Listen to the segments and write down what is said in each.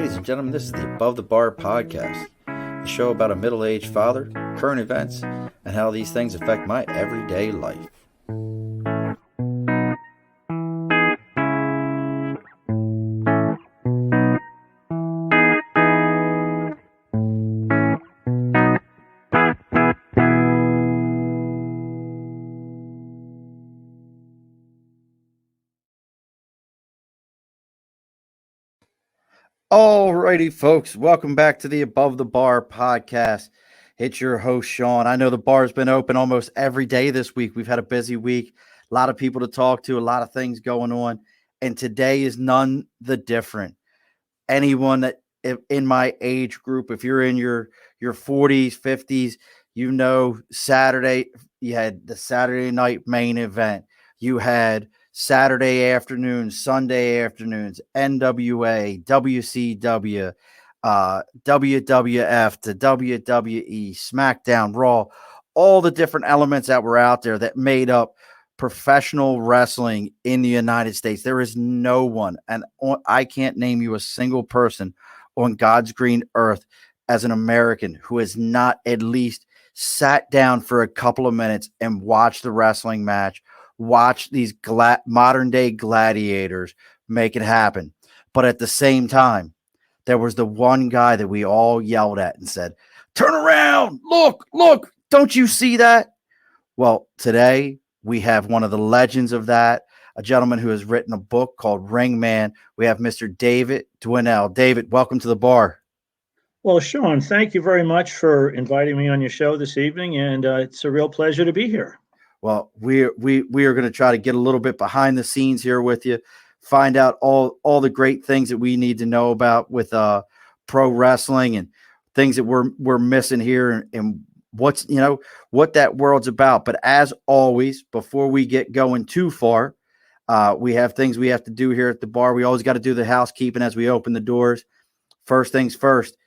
Ladies and gentlemen, this is the Above the Bar podcast, the show about a middle-aged father, current events, and how these things affect my everyday life. Alrighty, folks, welcome back to the Above the Bar podcast. It's your host, Sean. I know the bar's been open almost every day this week. We've had a busy week, a lot of people to talk to, a lot of things going on, and today is none the different. Anyone that in my age group, if you're in your 40s, 50s, you know Saturday, you had the Saturday night main event. You had Saturday afternoons, Sunday afternoons, NWA, WCW, WWF to WWE, SmackDown, Raw, all the different elements that were out there that made up professional wrestling in the United States. There is no one, and I can't name you a single person on God's green earth as an American who has not at least sat down for a couple of minutes and watched the wrestling match, watch these modern day gladiators make it happen. But at the same time, there was the one guy that we all yelled at and said, "Turn around, look, don't you see that?" Well, today we have one of the legends of that, a gentleman who has written a book called Ringman. We have Mr. David Dwindell. David, welcome to the bar. Well, Sean, thank you very much for inviting me on your show this evening, and it's a real pleasure to be here. Well, we are going to try to get a little bit behind the scenes here with you, find out all the great things that we need to know about with pro wrestling and things that we're missing here and what's, what that world's about. But as always, before we get going too far, we have things we have to do here at the bar. We always got to do the housekeeping as we open the doors. First things first,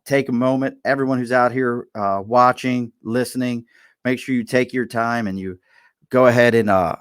take a moment. Everyone who's out here watching, listening, make sure you take your time and you go ahead and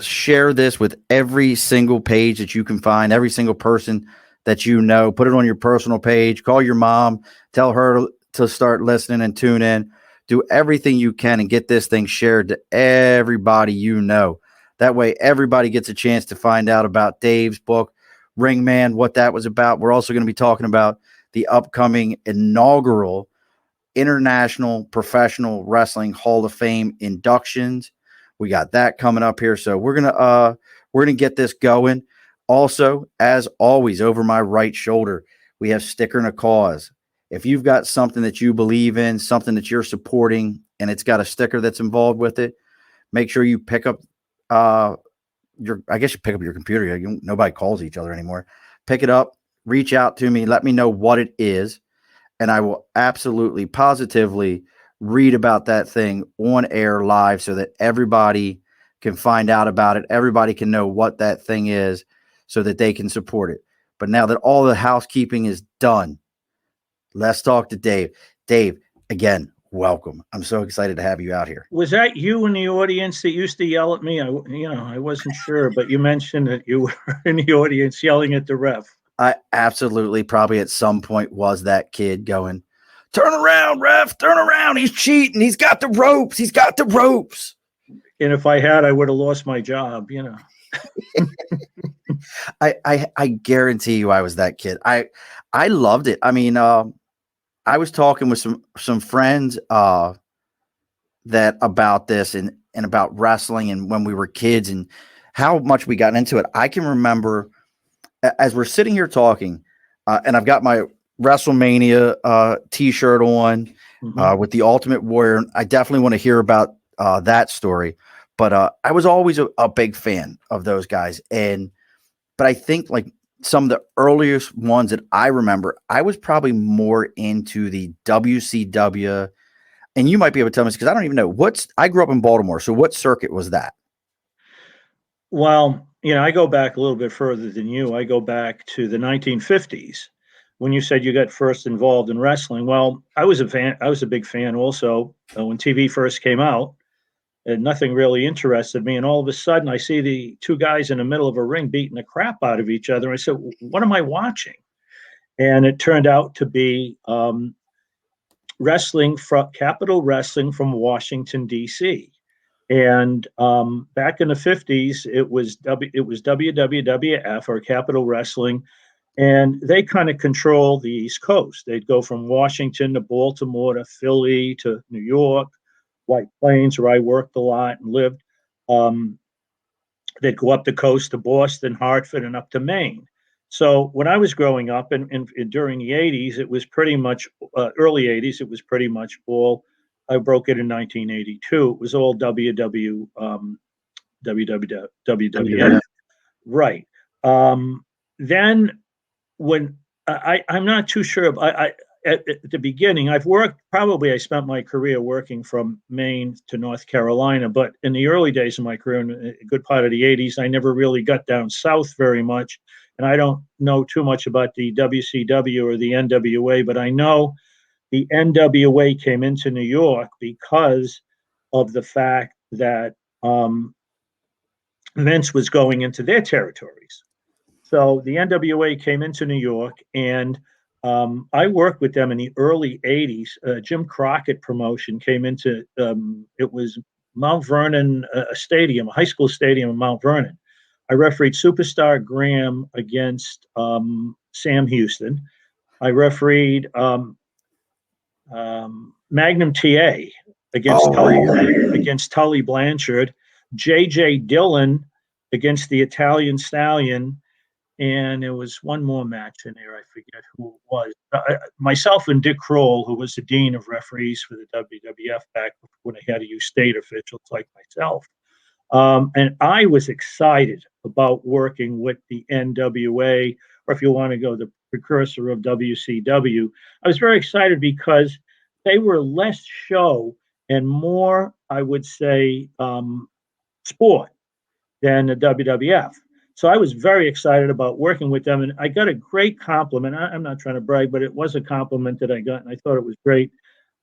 share this with every single page that you can find, every single person that you know. Put it on your personal page. Call your mom. Tell her to start listening and tune in. Do everything you can and get this thing shared to everybody you know. That way everybody gets a chance to find out about Dave's book, Ringman, what that was about. We're also going to be talking about the upcoming inaugural International Professional Wrestling Hall of Fame inductions. We got that coming up here. So we're gonna get this going. Also, as always, over my right shoulder, we have Sticker and a Cause. If you've got something that you believe in, something that you're supporting, and it's got a sticker that's involved with it, make sure you pick up I guess you pick up your computer. Nobody calls each other anymore. Pick it up, reach out to me, let me know what it is, and I will absolutely, positively read about that thing on air live so that everybody can find out about it. Everybody can know what that thing is so that they can support it. But now that all the housekeeping is done, let's talk to Dave. Dave, again, welcome. I'm so excited to have you out here. Was that you in the audience that used to yell at me? I wasn't sure, but you mentioned that you were in the audience yelling at the ref. I absolutely probably at some point was that kid going, "Turn around, ref, turn around. He's cheating. He's got the ropes. He's got the ropes." And if I had, I would have lost my job, I guarantee you I was that kid. I loved it. I mean, I was talking with some friends that about this and about wrestling and when we were kids and how much we got into it. I can remember as we're sitting here talking, and I've got my WrestleMania t-shirt on with the Ultimate Warrior. I definitely want to hear about that story. But I was always a big fan of those guys. But I think like some of the earliest ones that I remember, I was probably more into the WCW. And you might be able to tell me this because I don't even know I grew up in Baltimore. So what circuit was that? Well, I go back a little bit further than you. I go back to the 1950s when you said you got first involved in wrestling. Well, I was a fan. I was a big fan also when TV first came out. And nothing really interested me. And all of a sudden, I see the two guys in the middle of a ring beating the crap out of each other. I said, "What am I watching?" and it turned out to be wrestling from Capital Wrestling from Washington D.C. And back in the 50s, it was WWF, or Capital Wrestling, and they kind of control the East Coast. They'd go from Washington to Baltimore to Philly to New York, White Plains, where I worked a lot and lived. They'd go up the coast to Boston, Hartford, and up to Maine. So when I was growing up, and during the 80s, it was pretty much, early 80s, it was pretty much all, I broke it in 1982. It was all WWF. Right. Then when I'm not too sure, at the beginning, I spent my career working from Maine to North Carolina, but in the early days of my career, in a good part of the 80s, I never really got down south very much. And I don't know too much about the WCW or the NWA, but I know the NWA came into New York because of the fact that Vince was going into their territories. So the NWA came into New York, and I worked with them in the early 80s. Jim Crockett promotion came into, it was Mount Vernon Stadium, a high school stadium in Mount Vernon. I refereed Superstar Graham against Sam Houston. I refereed Magnum TA against Tully Blanchard, J.J. Dillon against the Italian Stallion, and there was one more match in there. I forget who it was. Myself and Dick Kroll, who was the dean of referees for the WWF back when they had to use state officials like myself. And I was excited about working with the NWA, or if you want to go, the precursor of WCW. I was very excited because they were less show and more, I would say, sport than the WWF. So I was very excited about working with them, and I got a great compliment. I'm not trying to brag, but it was a compliment that I got, and I thought it was great.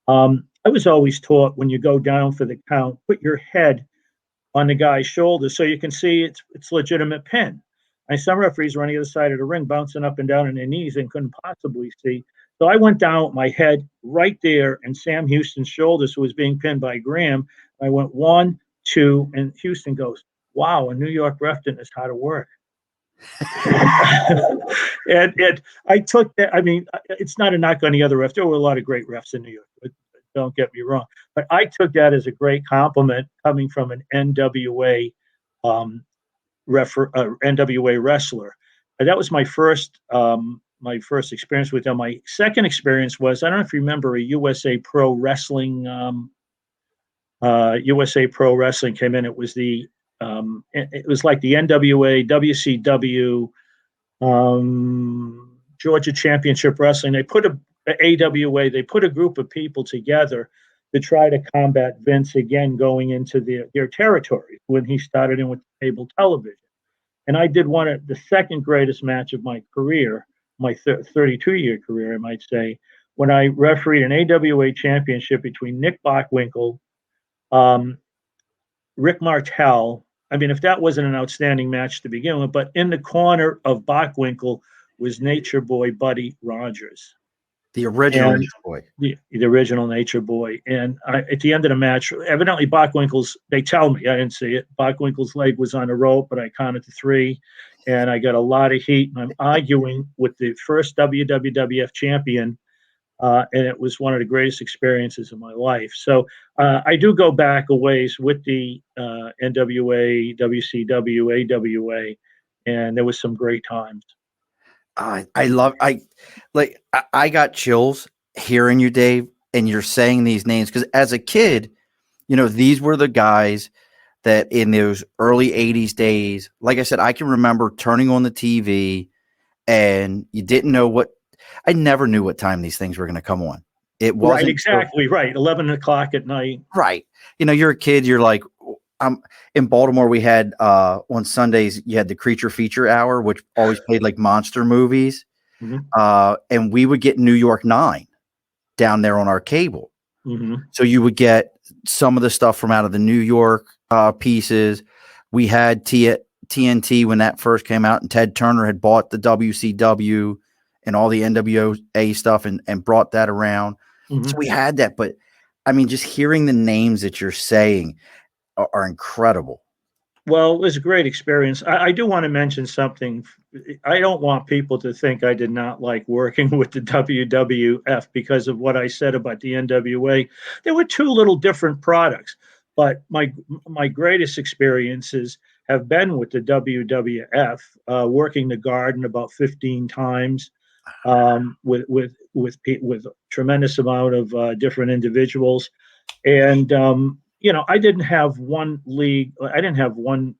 I was always taught, when you go down for the count, put your head on the guy's shoulder so you can see it's legitimate pin. And some referees were on the other side of the ring, bouncing up and down on their knees and couldn't possibly see. So I went down with my head right there in Sam Houston's shoulders, who was being pinned by Graham. I went 1, 2, and Houston goes, "Wow, a New York ref didn't know how to work." and I took that. I mean, it's not a knock on the other refs. There were a lot of great refs in New York, but don't get me wrong. But I took that as a great compliment coming from an NWA NWA wrestler. And that was my first experience with them. My second experience was, I don't know if you remember, a USA Pro Wrestling. USA Pro Wrestling came in. It was it was like the NWA, WCW, Georgia Championship Wrestling. They put AWA. They put a group of people together to try to combat Vince again, going into their territory when he started in with cable television. And I did the second greatest match of my career, my 32-year career, I might say, when I refereed an AWA championship between Nick Bockwinkel, Rick Martel. I mean, if that wasn't an outstanding match to begin with, but in the corner of Bockwinkel was Nature Boy Buddy Rogers. The original Nature Boy. The original Nature Boy. And at the end of the match, evidently they tell me, I didn't see it, Bockwinkel's leg was on the rope, but I counted to 3, and I got a lot of heat, and I'm arguing with the first WWF champion, and it was one of the greatest experiences of my life. So I do go back a ways with the NWA, WCW, AWA, and there was some great times. I got chills hearing you, Dave, and you're saying these names, because as a kid, these were the guys that in those early 80s days, like I said, I can remember turning on the TV and you didn't know I never knew what time these things were going to come on. It wasn't right, exactly right. 11 o'clock at night. Right. You're a kid. You're like, in Baltimore, we had on Sundays, you had the Creature Feature Hour, which always played like monster movies. Mm-hmm. And we would get New York 9 down there on our cable. Mm-hmm. So you would get some of the stuff from out of the New York pieces. We had TNT when that first came out, and Ted Turner had bought the WCW and all the NWA stuff and brought that around. So we had that, but I mean, just hearing the names that you're saying are incredible. Well, it was a great experience. I do want to mention something. I don't want people to think I did not like working with the WWF because of what I said about the NWA. There were two little different products, but my greatest experiences have been with the WWF, working the Garden about 15 times, with tremendous amount of different individuals. And I didn't have one league. I didn't have one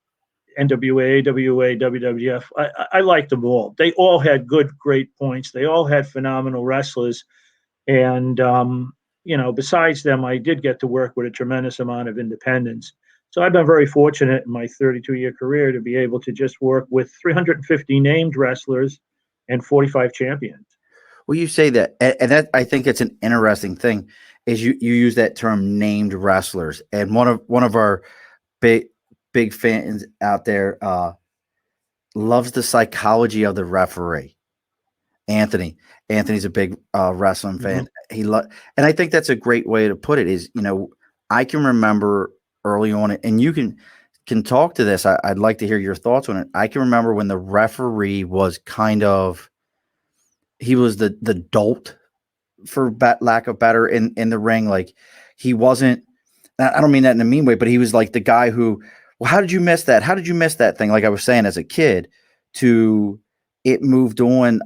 NWA, AWA, WWF. I liked them all. They all had great points. They all had phenomenal wrestlers. And besides them, I did get to work with a tremendous amount of independents. So I've been very fortunate in my 32-year career to be able to just work with 350 named wrestlers and 45 champions. Well, you say that, and that I think it's an interesting thing. Is you use that term named wrestlers, and one of our big fans out there loves the psychology of the referee. Anthony's a big wrestling fan. And I think that's a great way to put it. Is I can remember early on, and you can talk to this. I'd like to hear your thoughts on it. I can remember when the referee was he was the dolt, for lack of better, in the ring. Like, he wasn't, I don't mean that in a mean way, but he was like the guy who, well, how did you miss that? How did you miss that thing? Like I was saying, as a kid, to it moved on,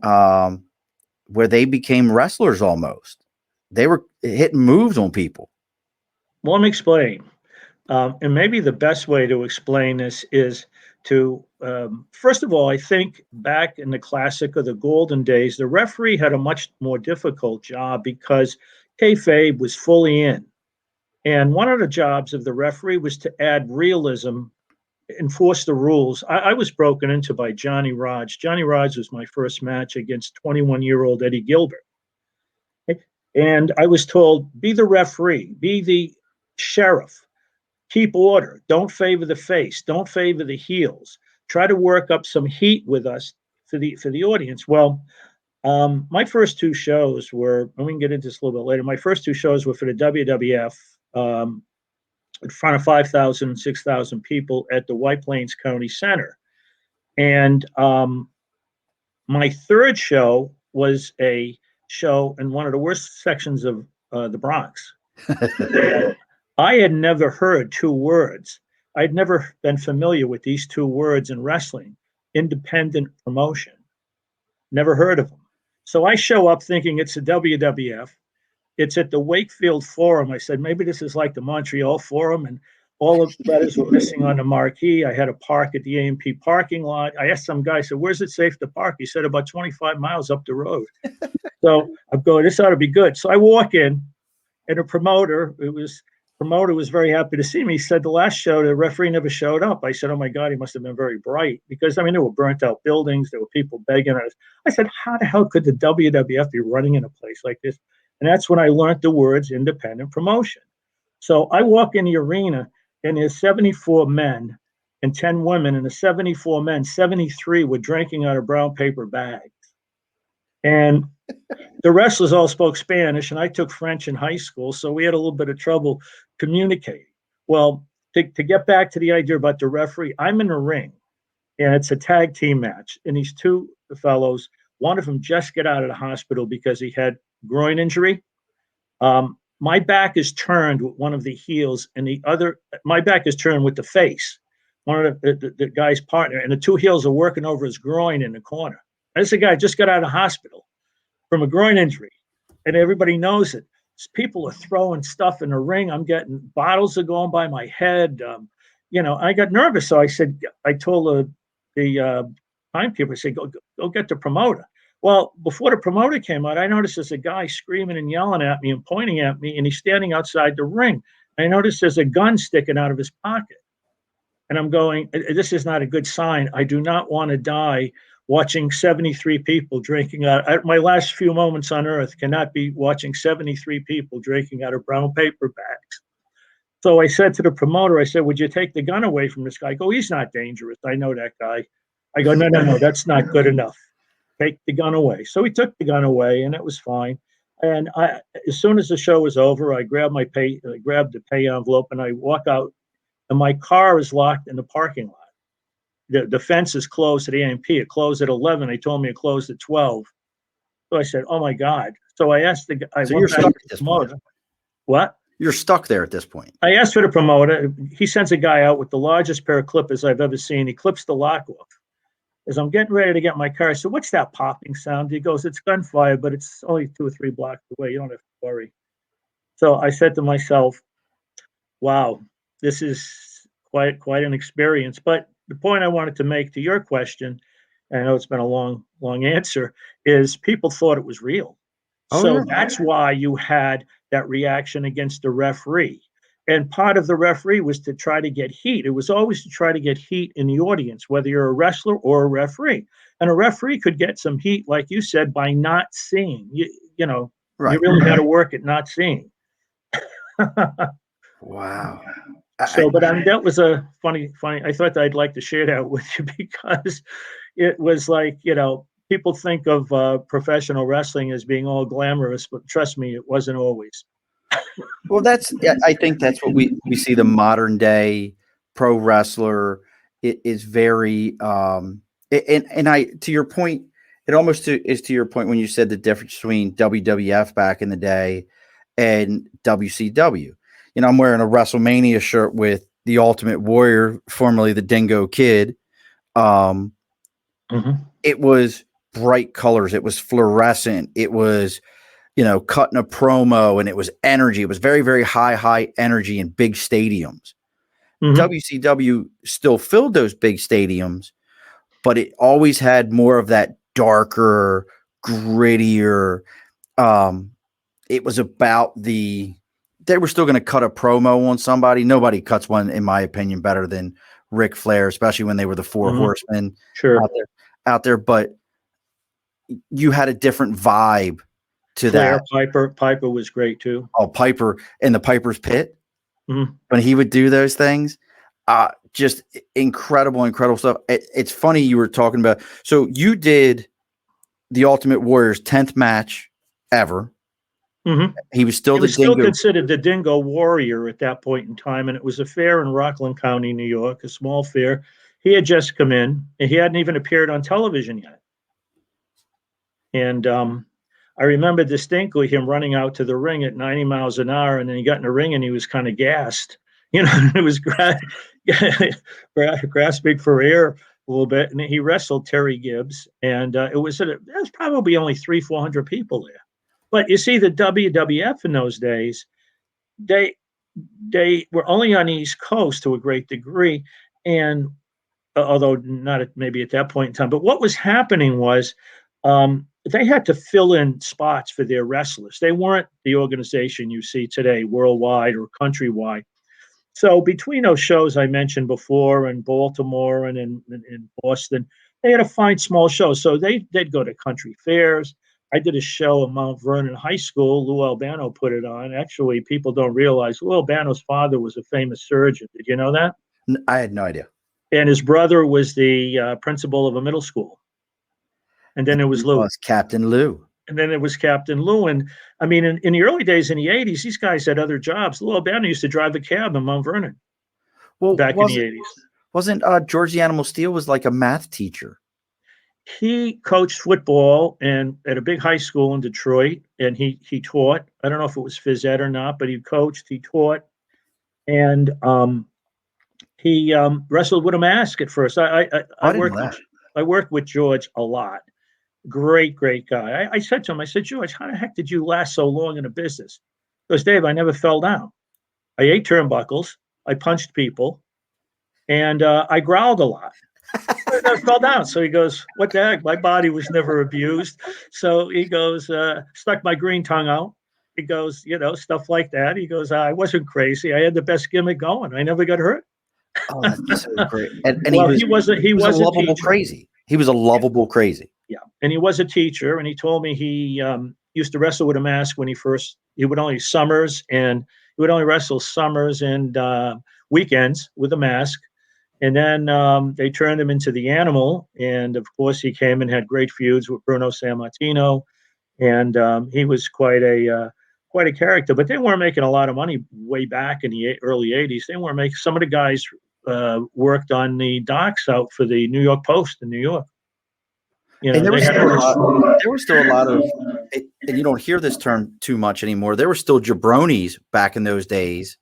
where they became wrestlers almost. They were hitting moves on people. Well, let me explain. And maybe the best way to explain this is to, first of all, I think back in the classic of the golden days, the referee had a much more difficult job because kayfabe was fully in. And one of the jobs of the referee was to add realism, enforce the rules. I was broken into by Johnny Rodz. Johnny Rodz was my first match against 21-year-old Eddie Gilbert. And I was told, be the referee, be the sheriff. Keep order. Don't favor the face. Don't favor the heels. Try to work up some heat with us for the audience. Well, my first two shows were, and we can get into this a little bit later. My first two shows were for the WWF, in front of 5,000, 6,000 people at the White Plains County Center. And my third show was a show in one of the worst sections of the Bronx. I had never heard two words. I'd never been familiar with these two words in wrestling: independent promotion. Never heard of them. So I show up thinking it's the WWF. It's at the Wakefield Forum. I said, maybe this is like the Montreal Forum, and all of the letters were missing on the marquee. I had to park at the A&P parking lot. I asked some guy, I said, where's it safe to park? He said, about 25 miles up the road. So I'm going, this ought to be good. So I walk in, and the promoter was very happy to see me. He said, the last show, the referee never showed up. I said, oh my God, he must have been very bright, because there were burnt out buildings. There were people begging us. I said, how the hell could the WWF be running in a place like this? And that's when I learned the words independent promotion. So I walk in the arena, and there's 74 men and 10 women, and the 74 men, 73 were drinking out of brown paper bags. And the wrestlers all spoke Spanish, and I took French in high school, so we had a little bit of trouble communicating. Well, to get back to the idea about the referee, I'm in the ring, and it's a tag team match, and these two fellows, one of them just got out of the hospital because he had groin injury. My back is turned with one of the heels, and my back is turned with the face, one of the guy's partner, and the two heels are working over his groin in the corner. And this guy just got out of the hospital from a groin injury, and everybody knows it. People are throwing stuff in the ring. I'm getting, bottles are going by my head. I got nervous, so I told the timekeeper, I said, go get the promoter. Well, before the promoter came out, I noticed there's a guy screaming and yelling at me and pointing at me, and he's standing outside the ring. I noticed there's a gun sticking out of his pocket. And I'm going, this is not a good sign. I do not want to die watching 73 people drinking out. My last few moments on earth cannot be watching 73 people drinking out of brown paper bags. So I said to the promoter, I said, would you take the gun away from this guy? I go, he's not dangerous. I know that guy. I go, no, that's not good enough. take the gun away. So he took the gun away, and it was fine. And as soon as the show was over, I grabbed the pay envelope, and I walk out, and my car is locked in the parking lot. The fence is closed at A&P. It closed at 11. They told me it closed at 12. So I said, "Oh my God!" So I asked I So went you're back stuck to at the this promoter. point. What? You're stuck there at this point. I asked for the promoter. He sends a guy out with the largest pair of clippers I've ever seen. He clips the lock off. As I'm getting ready to get my car, I said, "What's that popping sound?" He goes, "It's gunfire, but it's only 2 or 3 blocks away. You don't have to worry." So I said to myself, "Wow, this is quite an experience." But the point I wanted to make to your question, and I know it's been a long answer, is people thought it was real. Oh So yeah. that's why you had that reaction against the referee. And part of the referee was to try to get heat. It was always to try to get heat in the audience, whether you're a wrestler or a referee. And a referee could get some heat, like you said, by not seeing. You know, you Right. really got to work at not seeing. Wow. So, but that was a funny. I thought that I'd like to share that with you because it was like, people think of professional wrestling as being all glamorous, but trust me, it wasn't always. Well, I think that's what we see the modern day pro wrestler. It is very, and to your point, it almost is to your point when you said the difference between WWF back in the day and WCW. I'm wearing a WrestleMania shirt with the Ultimate Warrior, formerly the Dingo Kid. It was bright colors. It was fluorescent. It was, cutting a promo, and it was energy. It was very, very high energy in big stadiums. WCW still filled those big stadiums, but it always had more of that darker, grittier. It was about they were still going to cut a promo on somebody. Nobody cuts one, in my opinion, better than Ric Flair, especially when they were the Four Horsemen out there. But you had a different vibe to Flair, that. Piper was great too. Oh, Piper in the Piper's Pit, when he would do those things, just incredible stuff. It's funny you were talking about. So you did the Ultimate Warrior's 10th match ever. He was still still considered the Dingo Warrior at that point in time, and it was a fair in Rockland County, New York, a small fair. He had just come in, and he hadn't even appeared on television yet. And I remember distinctly him running out to the ring at 90 miles an hour, and then he got in the ring and he was kind of gassed. It was grasping for air a little bit, and he wrestled Terry Gibbs, and it was probably only 300-400 people there. But you see, the WWF in those days, they were only on the East Coast to a great degree, and although not maybe at that point in time. But what was happening was they had to fill in spots for their wrestlers. They weren't the organization you see today, worldwide or countrywide. So between those shows I mentioned before in Baltimore and in Boston, they had to find small shows. So they'd go to country fairs. I did a show at Mount Vernon High School. Lou Albano put it on. Actually, people don't realize Lou Albano's father was a famous surgeon. Did you know that? I had no idea. And his brother was the principal of a middle school. And then it was Lou. Captain Lou. And then it was Captain Lou. And I mean, in the early days in the 80s, these guys had other jobs. Lou Albano used to drive a cab in Mount Vernon back in the 80s. Wasn't George the Animal Steel was like a math teacher? He coached football and at a big high school in Detroit, and he taught. I don't know if it was phys ed or not, but he coached, he taught, and he wrestled with a mask at first. I worked with George a lot. Great guy. I said to him, George, how the heck did you last so long in a business? He goes, Dave, I never fell down. I ate turnbuckles. I punched people, and I growled a lot. I never fell down. So he goes, what the heck? My body was never abused. So he goes, stuck my green tongue out. He goes, stuff like that. He goes, I wasn't crazy. I had the best gimmick going. I never got hurt. Oh, that's so great. And well, he was a lovable crazy. He was a lovable crazy. Yeah. And he was a teacher. And he told me he used to wrestle with a mask when he would only wrestle summers and weekends with a mask. And then they turned him into the Animal, and of course he came and had great feuds with Bruno Sammartino, and he was quite a character. But they weren't making a lot of money way back in the early '80s. They weren't making. Some of the guys worked on the docks out for the New York Post in New York. And They had there was still a lot of, and you don't hear this term too much anymore. There were still jabronis back in those days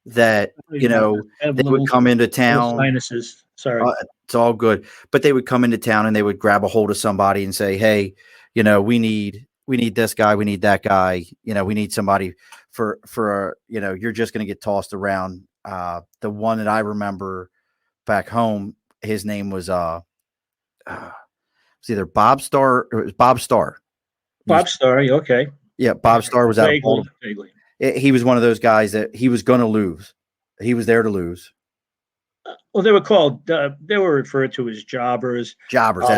that, they would come into town. sinuses. Sorry. It's all good. But they would come into town and they would grab a hold of somebody and say, hey, we need this guy. We need that guy. We need somebody for you're just going to get tossed around. The one that I remember back home, his name was, it's either Bob Starr or it was Bob Starr. Bob Starr, okay. Yeah, Bob Starr was out of Baltimore. Vaguely. He was one of those guys that he was going to lose. He was there to lose. Well, they were called. They were referred to as jobbers. Jobbers.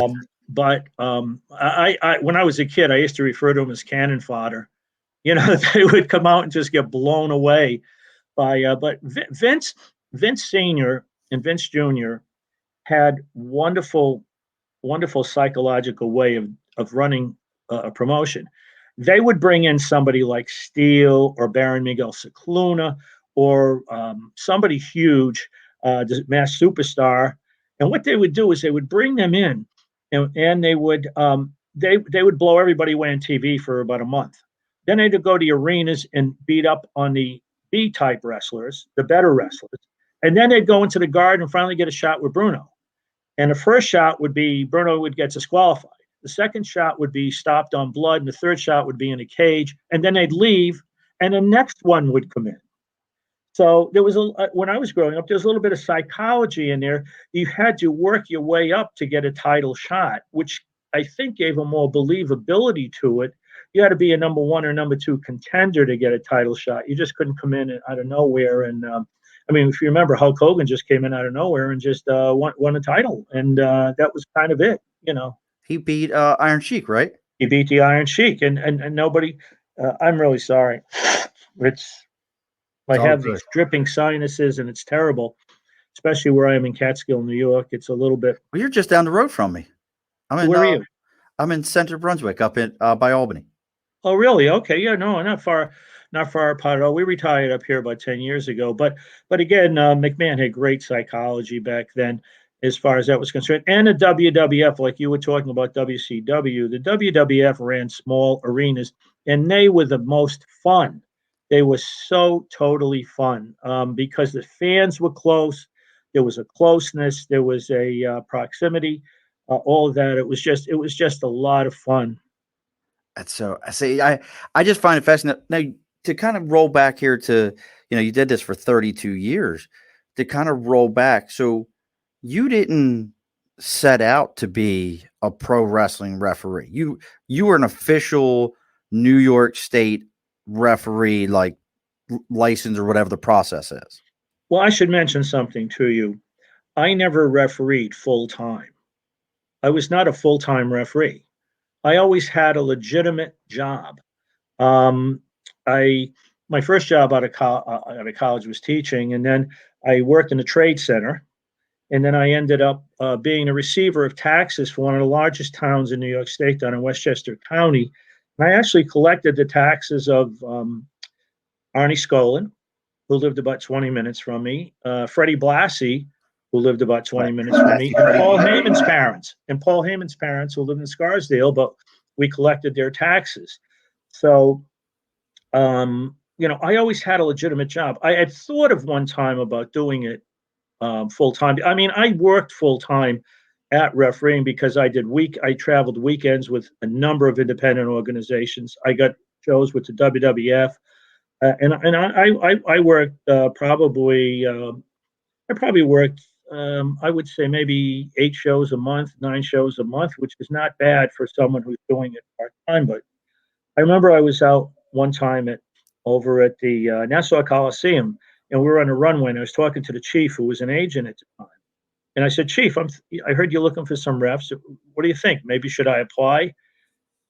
But I when I was a kid, I used to refer to them as cannon fodder. They would come out and just get blown away by. But Vince Senior and Vince Junior had wonderful psychological way of running a promotion. They would bring in somebody like Steele or Baron Miguel Cicluna or somebody huge, the mass superstar. And what they would do is they would bring them in, and they would blow everybody away on TV for about a month. Then they'd go to the arenas and beat up on the B-type wrestlers, the better wrestlers. And then they'd go into the Garden and finally get a shot with Bruno. And the first shot would be Bruno would get disqualified. The second shot would be stopped on blood, and the third shot would be in a cage. And then they'd leave, and the next one would come in. So there was when I was growing up, there was a little bit of psychology in there. You had to work your way up to get a title shot, which I think gave a more believability to it. You had to be a number one or number two contender to get a title shot. You just couldn't come in out of nowhere. And if you remember, Hulk Hogan just came in out of nowhere and just won a title, and that was kind of it. He beat Iron Sheik, right? He beat the Iron Sheik, and nobody. I'm really sorry. I have these dripping sinuses, and it's terrible, especially where I am in Catskill, New York. It's a little bit. Well, you're just down the road from me. Where are you? I'm in Center Brunswick, up in by Albany. Oh, really? Okay, yeah, no, not far apart at all. We retired up here about 10 years ago, but again, McMahon had great psychology back then, as far as that was concerned. And the WWF, like you were talking about WCW, the WWF ran small arenas, and they were the most fun. They were so totally fun because the fans were close. There was a closeness. There was a proximity. All of that. It was just a lot of fun. That's so. I say I just find it fascinating. Now, to kind of roll back here to you did this for 32 years. To kind of roll back, so you didn't set out to be a pro wrestling referee. You were an official New York State referee, like license or whatever the process is. Well, I should mention something to you. I never refereed full time. I was not a full time referee. I always had a legitimate job. My first job out of college was teaching, and then I worked in a trade center. And then I ended up being a receiver of taxes for one of the largest towns in New York State, down in Westchester County. And I actually collected the taxes of Arnie Skolin, who lived about 20 minutes from me, Freddie Blassie, who lived about 20 minutes from me, and Paul Heyman's parents. And Paul Heyman's parents, who lived in Scarsdale, but we collected their taxes. So, I always had a legitimate job. I had thought of one time about doing it full time. I mean, I worked full time at refereeing because I traveled weekends with a number of independent organizations. I got shows with the WWF, and I worked probably. I probably worked. I would say maybe 8 shows a month, 9 shows a month, which is not bad for someone who's doing it part time. But I remember I was out one time over at the Nassau Coliseum, and we were on a runway, and I was talking to the chief, who was an agent at the time. And I said, Chief, I heard you're looking for some refs. What do you think? Maybe should I apply?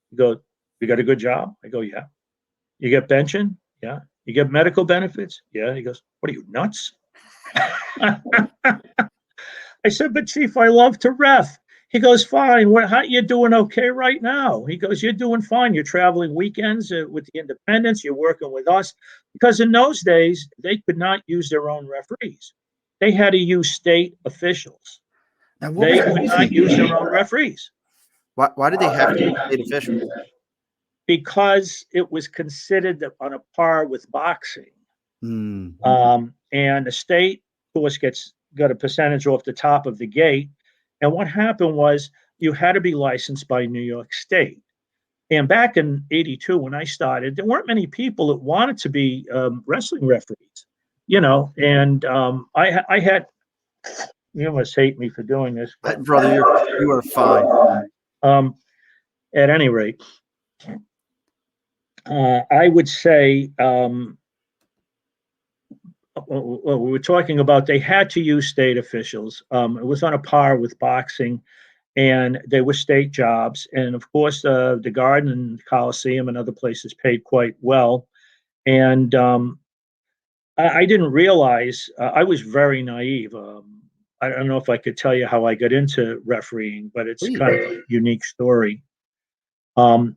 He goes, you got a good job? I go, yeah. You get pension? Yeah. You get medical benefits? Yeah. He goes, what are you, nuts? I said, but Chief, I love to ref. He goes, fine. How you doing? Okay right now. He goes, you're doing fine. You're traveling weekends with the independents. You're working with us. Because in those days, they could not use their own referees. They had to use state officials. Now, what They was the could not reason? use their own referees Why did they have to use state officials? because it was considered on a par with boxing. Hmm. And the state, of course, got a percentage off the top of the gate. And what happened was you had to be licensed by New York State. And back in '82, when I started, there weren't many people that wanted to be wrestling referees, And I had, you must hate me for doing this, but Brother, you are fine. um, at any rate, I would say well, we were talking about they had to use state officials. It was on a par with boxing, and they were state jobs. And of course, the Garden and Coliseum and other places paid quite well. And I didn't realize, I was very naive. I don't know if I could tell you how I got into refereeing, but it's Please. kind of a unique story. Um,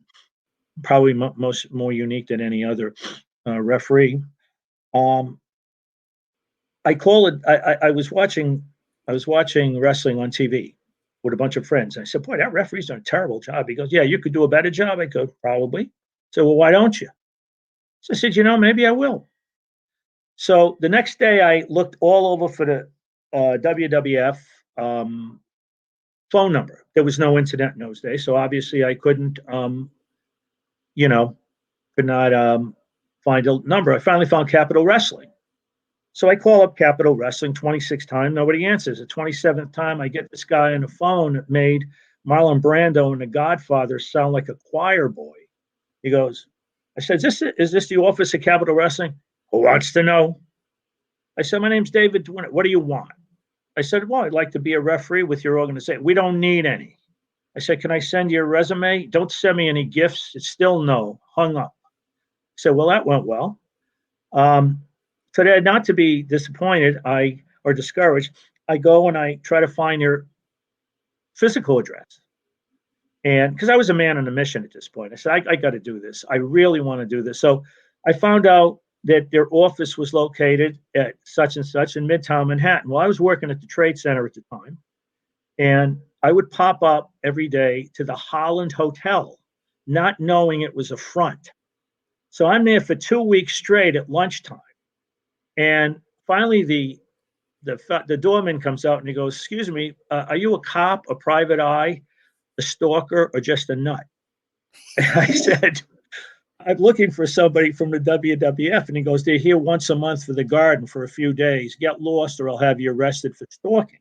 Probably more unique than any other referee. Um, I call it. I was watching wrestling on TV with a bunch of friends. I said, "Boy, that referee's done a terrible job." He goes, "Yeah, you could do a better job." I go, "Probably." So, well, why don't you? So I said, maybe I will. So the next day, I looked all over for the WWF phone number. There was no internet in those days, so obviously I couldn't, you know, could not find a number. I finally found Capital Wrestling. So I call up Capital Wrestling 26 times. Nobody answers. The 27th time, I get this guy on the phone that made Marlon Brando and The Godfather sound like a choir boy. He goes, I said, is this the office of Capital Wrestling? Who wants to know? I said, my name's David Dwindell. What do you want? I said, well, I'd like to be a referee with your organization. We don't need any. I said, can I send you a resume? Don't send me any gifts. It's still no. Hung up. I said, well, that went well. So that not to be disappointed, or discouraged, I go and I try to find your physical address. And because I was a man on a mission at this point, I said, I got to do this. I really want to do this. So I found out that their office was located at such and such in Midtown Manhattan. Well, I was working at the Trade Center at the time, and I would pop up every day to the Holland Hotel, not knowing it was a front. So I'm there for 2 weeks straight at lunchtime. And finally, the doorman comes out and he goes, "Excuse me, are you a cop, a private eye, a stalker, or just a nut?" And I said, "I'm looking for somebody from the WWF." And he goes, "They're here once a month for the Garden for a few days. Get lost, or I'll have you arrested for stalking."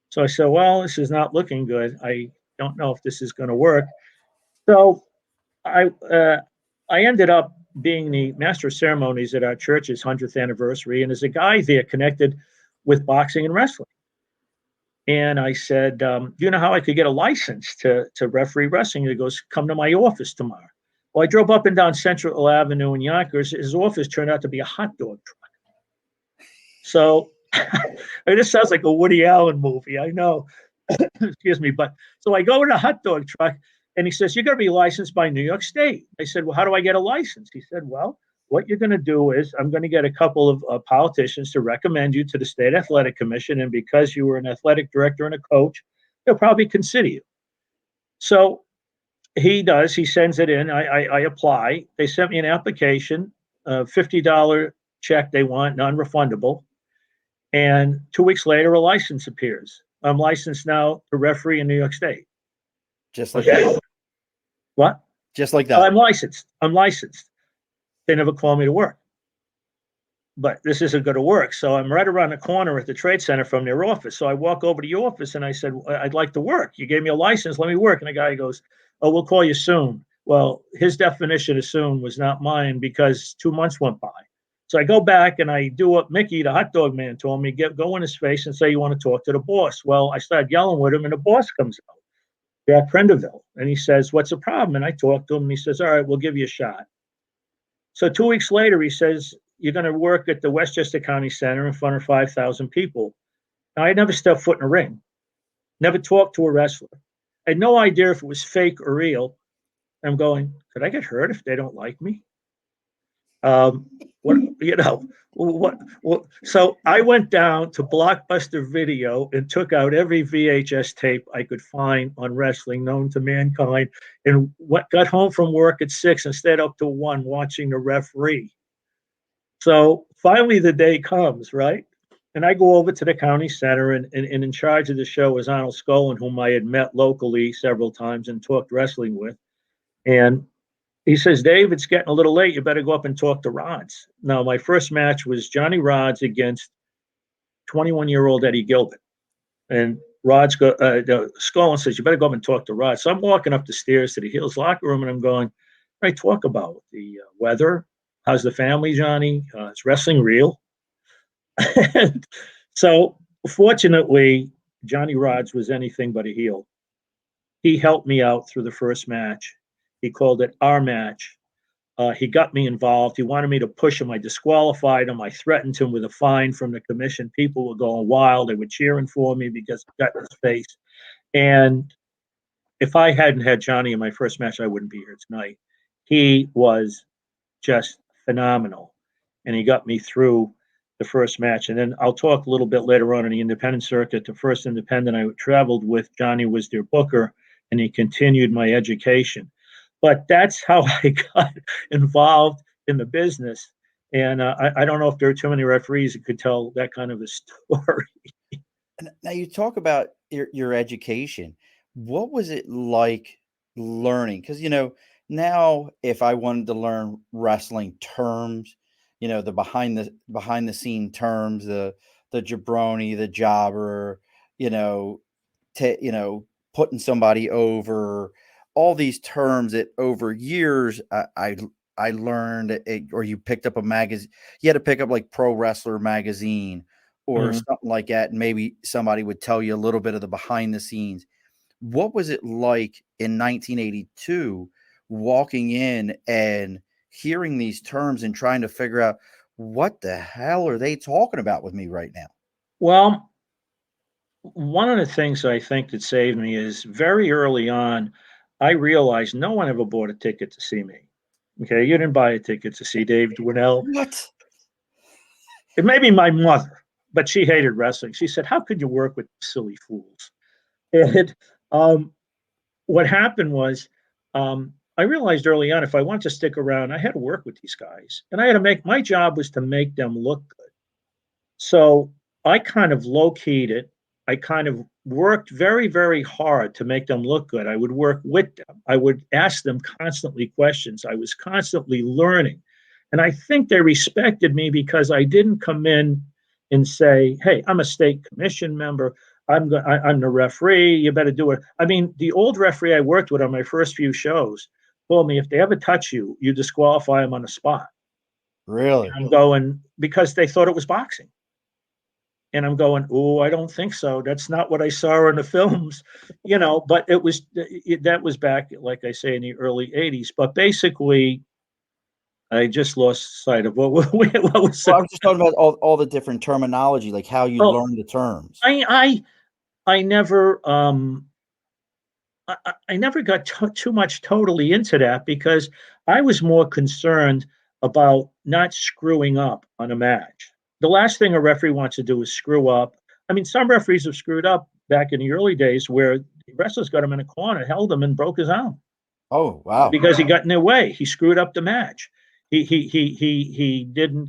So I said, "Well, this is not looking good. I don't know if this is going to work." So I uh, I ended up being the master of ceremonies at our church's 100th anniversary, and there's a guy there connected with boxing and wrestling. And I said, "Do you know how I could get a license to referee wrestling?" He goes, "Come to my office tomorrow." Well, I drove up and down Central Avenue in Yonkers. His office turned out to be a hot dog truck. So this sounds like a Woody Allen movie. I know. Excuse me. But so I go in a hot dog truck and he says, "You're going to be licensed by New York State." I said, "Well, how do I get a license?" He said, "Well, what you're going to do is I'm going to get a couple of politicians to recommend you to the State Athletic Commission. And because you were an athletic director and a coach, they'll probably consider you." So he does. He sends it in. I apply. They sent me an application, a $50 check they want, non-refundable. And 2 weeks later, a license appears. I'm licensed now to referee in New York State. Just like that. What? Just like that. I'm licensed. I'm licensed. They never call me to work. But this isn't going to work. So I'm right around the corner at the Trade Center from their office. So I walk over to your office and I said, "I'd like to work. You gave me a license. Let me work." And the guy goes, "Oh, we'll call you soon." Well, his definition of soon was not mine because 2 months went by. So I go back and I do what Mickey, the hot dog man, told me: go in his face and say you want to talk to the boss. Well, I started yelling with him and the boss comes out, Jack Prendeville, and he says, "What's the problem?" And I talked to him and he says, "All right, we'll give you a shot." So 2 weeks later, he says, "You're going to work at the Westchester County Center in front of 5,000 people." Now, I never stepped foot in a ring, never talked to a wrestler. I had no idea if it was fake or real. I'm going, could I get hurt if they don't like me? What you know? What? So I went down to Blockbuster Video and took out every VHS tape I could find on wrestling known to mankind, and got home from work at 6 and stayed up till 1 watching the referee. So finally, the day comes, right? And I go over to the county center, and in charge of the show was Arnold Skolin, whom I had met locally several times and talked wrestling with. And he says, Dave, it's getting a little late. You better go up and talk to Rods. Now, my first match was Johnny Rods against 21-year-old Eddie Gilbert. And Skolin says, you better go up and talk to Rods. So I'm walking up the stairs to the Heels locker room, and I'm going, what do I talk about? The weather? How's the family, Johnny? Is wrestling real? And so, fortunately, Johnny Rods was anything but a heel. He helped me out through the first match. He called it our match. He got me involved. He wanted me to push him. I disqualified him. I threatened him with a fine from the commission. People were going wild. They were cheering for me because I got in his face. And if I hadn't had Johnny in my first match, I wouldn't be here tonight. He was just phenomenal. And he got me through the first match. And then I'll talk a little bit later on in the independent circuit. The first independent I traveled with, Johnny was their booker, and he continued my education. But that's how I got involved in the business. And I don't know if there are too many referees that could tell that kind of a story. Now you talk about your education. What was it like learning? Because now if I wanted to learn wrestling terms, the behind the scene terms, the jabroni, the jobber, you know, putting somebody over, all these terms that over years I learned it, or you picked up a magazine, you had to pick up like Pro Wrestler magazine or something like that, and maybe somebody would tell you a little bit of the behind the scenes. What was it like in 1982 walking in and hearing these terms and trying to figure out what the hell are they talking about with me right now? Well, one of the things I think that saved me is very early on, I realized no one ever bought a ticket to see me. Okay, you didn't buy a ticket to see David Dwindell. What? It may be my mother, but she hated wrestling. She said, "How could you work with silly fools?" And what happened was, I realized early on if I wanted to stick around, I had to work with these guys, and I had to my job was to make them look good. So I kind of low keyed it. I kind of worked very, very hard to make them look good. I would work with them. I would ask them constantly questions. I was constantly learning. And I think they respected me because I didn't come in and say, hey, I'm a state commission member. I'm the referee. You better do it. I mean, the old referee I worked with on my first few shows told me if they ever touch you, you disqualify them on the spot. Really? And I'm going, because they thought it was boxing. And I'm going, oh, I don't think so. That's not what I saw in the films, but that was back, like I say, in the early 80s. But basically, I just lost sight of what was Well, I was just talking about all the different terminology, like how you oh, learn the terms. I never I never got too much totally into that because I was more concerned about not screwing up on a match. The last thing a referee wants to do is screw up. I mean, some referees have screwed up back in the early days where the wrestlers got him in a corner, held him, and broke his arm Oh, wow. because he got in their way. He screwed up the match. He didn't.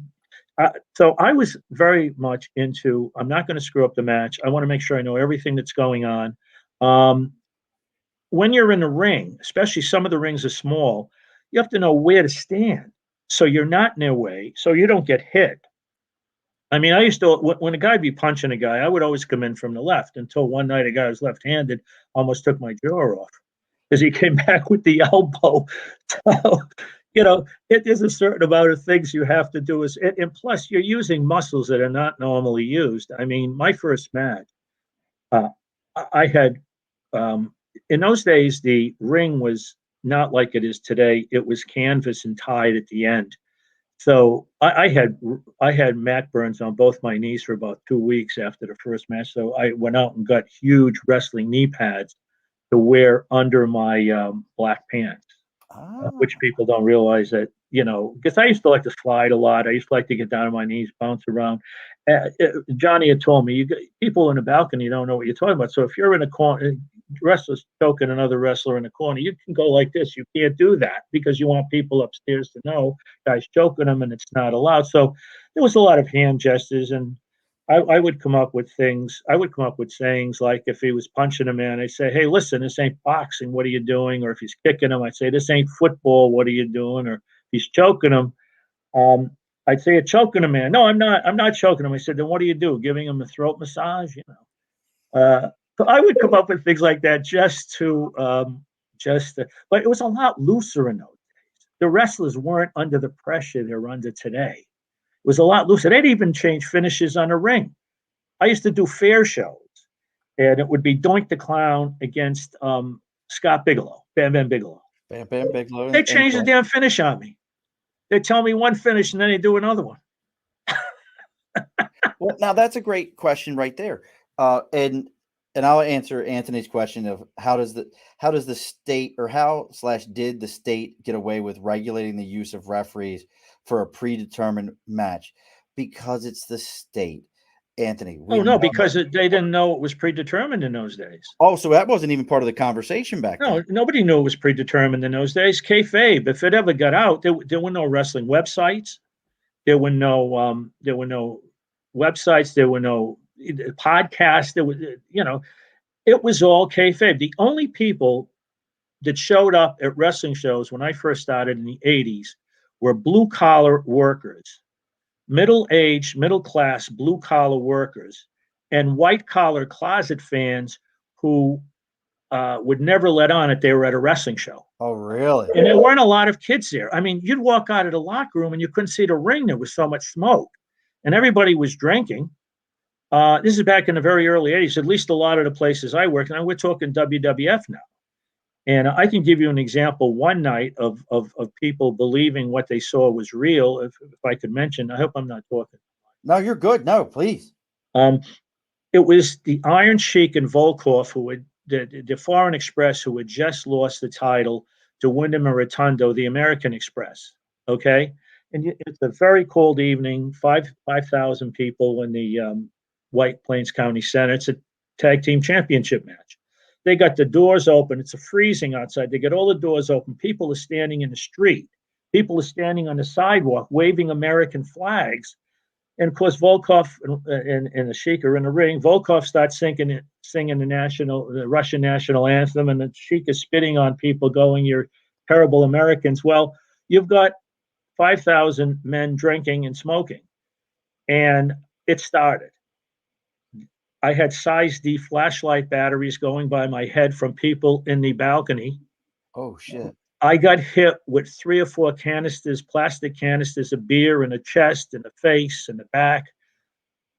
So I was very much into. I'm not going to screw up the match. I want to make sure I know everything that's going on. When you're in the ring, especially some of the rings are small, you have to know where to stand so you're not in their way, so you don't get hit. I mean, I used to, when a guy would be punching a guy, I would always come in from the left until one night a guy was left-handed, almost took my jaw off because he came back with the elbow. So, there's a certain amount of things you have to do. And plus, you're using muscles that are not normally used. I mean, my first match, uh, I had, in those days, the ring was not like it is today. It was canvas and tied at the end. So I had Mac burns on both my knees for about 2 weeks after the first match. So I went out and got huge wrestling knee pads to wear under my black pants, Ah, which people don't realize that, because I used to like to slide a lot. I used to like to get down on my knees, bounce around. Johnny had told me, people in the balcony don't know what you're talking about. So if you're in a corner, wrestlers choking another wrestler in the corner, you can go like this. You can't do that because you want people upstairs to know guys choking them, and it's not allowed. So there was a lot of hand gestures, and I would come up with things. I would come up with sayings like, if he was punching a man, I'd say, "Hey, listen, this ain't boxing. What are you doing?" Or if he's kicking him, I'd say, "This ain't football. What are you doing?" Or if he's choking him, um, I'd say, "You're choking a man." "No, I'm not. I'm not choking him." I said, "Then what do you do? Giving him a throat massage?" So I would come up with things like that but it was a lot looser in those days. The wrestlers weren't under the pressure they're under today. It was a lot looser. They'd even change finishes on a ring. I used to do fair shows, and it would be Doink the Clown against Scott Bigelow, Bam Bam Bigelow. Bam Bam Bigelow They and changed the damn finish on me. They tell me one finish and then they do another one. well, now that's a great question right there. And I'll answer Anthony's question of how does the state or how/did the state get away with regulating the use of referees for a predetermined match? Because it's the state, Anthony. We Oh no, know. because they didn't know it was predetermined in those days. Oh, so that wasn't even part of the conversation back then. No, nobody knew it was predetermined in those days. Kayfabe, if it ever got out, there were no wrestling websites. There were no websites. There were no podcasts. It was all kayfabe. The only people that showed up at wrestling shows when I first started in the '80s were blue collar workers, middle aged, middle class blue collar workers, and white collar closet fans who would never let on that they were at a wrestling show. Oh, really? And there weren't a lot of kids there. I mean, you'd walk out of the locker room and you couldn't see the ring. There was so much smoke, and everybody was drinking. This is back in the very early '80s. At least a lot of the places I worked, and we're talking WWF now. And I can give you an example one night of people believing what they saw was real. If I could mention, I hope I'm not talking. No, you're good. No, please. Um, it was the Iron Sheik and Volkov who had the Foreign Express who had just lost the title to Wyndham and Rotundo, the American Express. Okay, and it's a very cold evening. 5,000 people in the White Plains County Center. It's a tag team championship match. They got the doors open. It's a freezing outside. They get all the doors open. People are standing in the street. People are standing on the sidewalk waving American flags. And of course, Volkov and the Sheik are in the ring. Volkov starts singing the Russian national anthem, and the Sheik is spitting on people, going, "You're terrible Americans." Well, you've got 5,000 men drinking and smoking, and it started. I had size D flashlight batteries going by my head from people in the balcony. Oh, shit. I got hit with 3 or 4 canisters, plastic canisters of beer in the chest, in the face, in the back.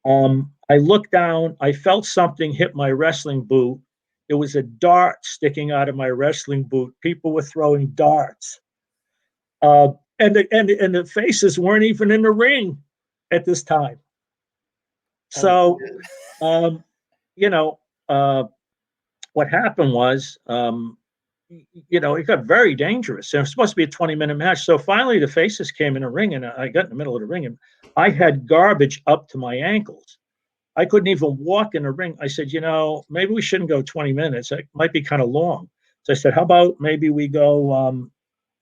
I looked down. I felt something hit my wrestling boot. It was a dart sticking out of my wrestling boot. People were throwing darts, and the faces weren't even in the ring at this time. Oh, So, shit. um, you know, uh, what happened was, it got very dangerous. It was supposed to be a 20-minute match. So finally, the faces came in the ring, and I got in the middle of the ring, and I had garbage up to my ankles. I couldn't even walk in the ring. I said, maybe we shouldn't go 20 minutes. It might be kind of long. So I said, how about maybe we go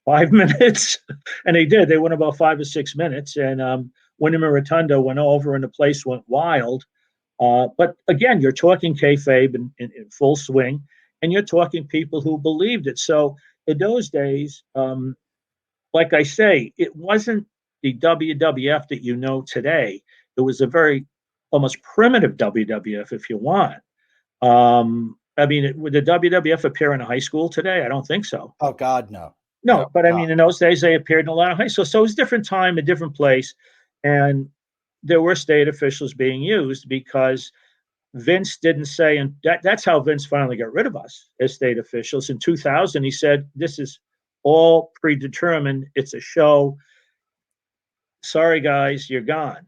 5 minutes? And they did. They went about 5 or 6 minutes. And Wyndham and Rotundo went over, and the place went wild. But again, you're talking kayfabe in full swing, and you're talking people who believed it. So in those days, like I say, it wasn't the WWF that you know today. It was a very almost primitive WWF, if you want. I mean, would the WWF appear in a high school today? I don't think so. Oh, God, no. No, No, but I God. mean, in those days, they appeared in a lot of high schools. So it was a different time, a different place. And there were state officials being used because Vince didn't say, and that's how Vince finally got rid of us as state officials. In 2000, he said, this is all predetermined. It's a show. sorry guys, you're gone.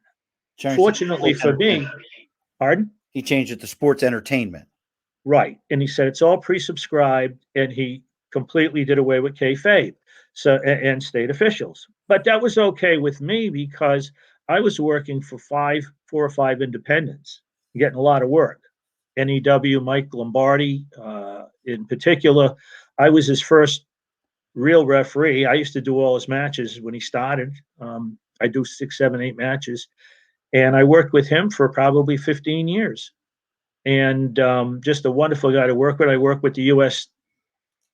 Changed it to Fortunately sports for me, entertainment. pardon? He changed it to sports entertainment. Right. And he said it's all pre-subscribed, and he completely did away with kayfabe, so and state officials. But that was okay with me because I was working for 4 or 5 independents, getting a lot of work. NEW, Mike Lombardi, in particular, I was his first real referee. I used to do all his matches when he started. I do 6, 7, 8 matches, and I worked with him for probably 15 years. And just a wonderful guy to work with. I work with the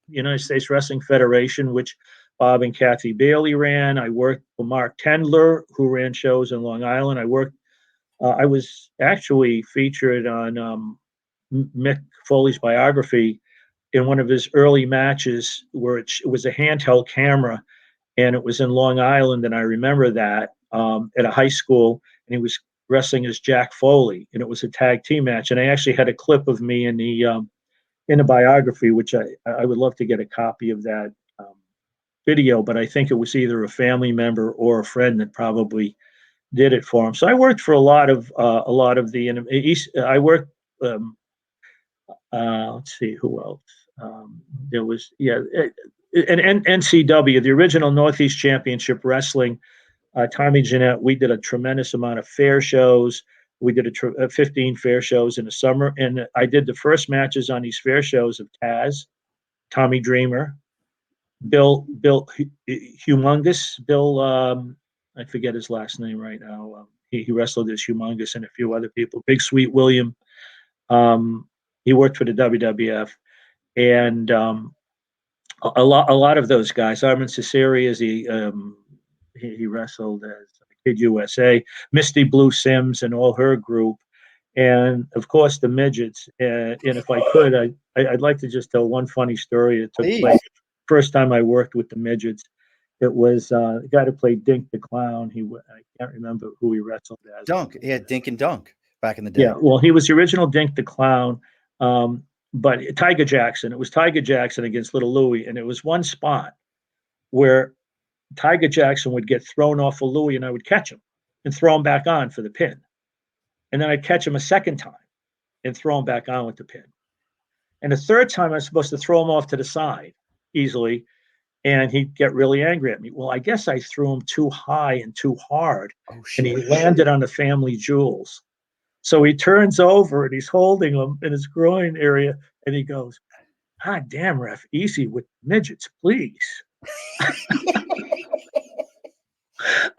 United States Wrestling Federation, which Bob and Kathy Bailey ran. I worked for Mark Tendler, who ran shows in Long Island. I was actually featured on Mick Foley's biography in one of his early matches where it was a handheld camera, and it was in Long Island. And I remember that at a high school, and he was wrestling as Jack Foley, and it was a tag team match. And I actually had a clip of me in the biography, which I would love to get a copy of that video, but I think it was either a family member or a friend that probably did it for him. So I worked for a lot of the East. I worked. Let's see who else. There was and NCW, the original Northeast Championship Wrestling. Tommy Jeanette, we did a tremendous amount of fair shows. We did 15 fair shows in the summer, and I did the first matches on these fair shows of Taz, Tommy Dreamer, Bill Humongous, Bill. I forget his last name right now. He wrestled as Humongous and a few other people. Big Sweet William. He worked for the WWF, and a lot of those guys. Armin Cesare, he wrestled as Kid USA, Misty Blue Sims and all her group, and of course the midgets. And if I could, I'd like to just tell one funny story that took place. First time I worked with the midgets, it was the guy who played Dink the Clown. I can't remember who he wrestled as. Dunk. He had Dink and Dunk back in the day. Yeah, well, he was the original Dink the Clown. But Tiger Jackson, it was Tiger Jackson against Little Louie, and it was one spot where Tiger Jackson would get thrown off of Louie, and I would catch him and throw him back on for the pin. And then I'd catch him a second time and throw him back on with the pin. And the third time I was supposed to throw him off to the side easily, and he'd get really angry at me. Well, I guess I threw him too high and too hard, and he landed on the family jewels. So he turns over and he's holding him in his groin area, and he goes, "Ah, damn, ref, easy with midgets, please."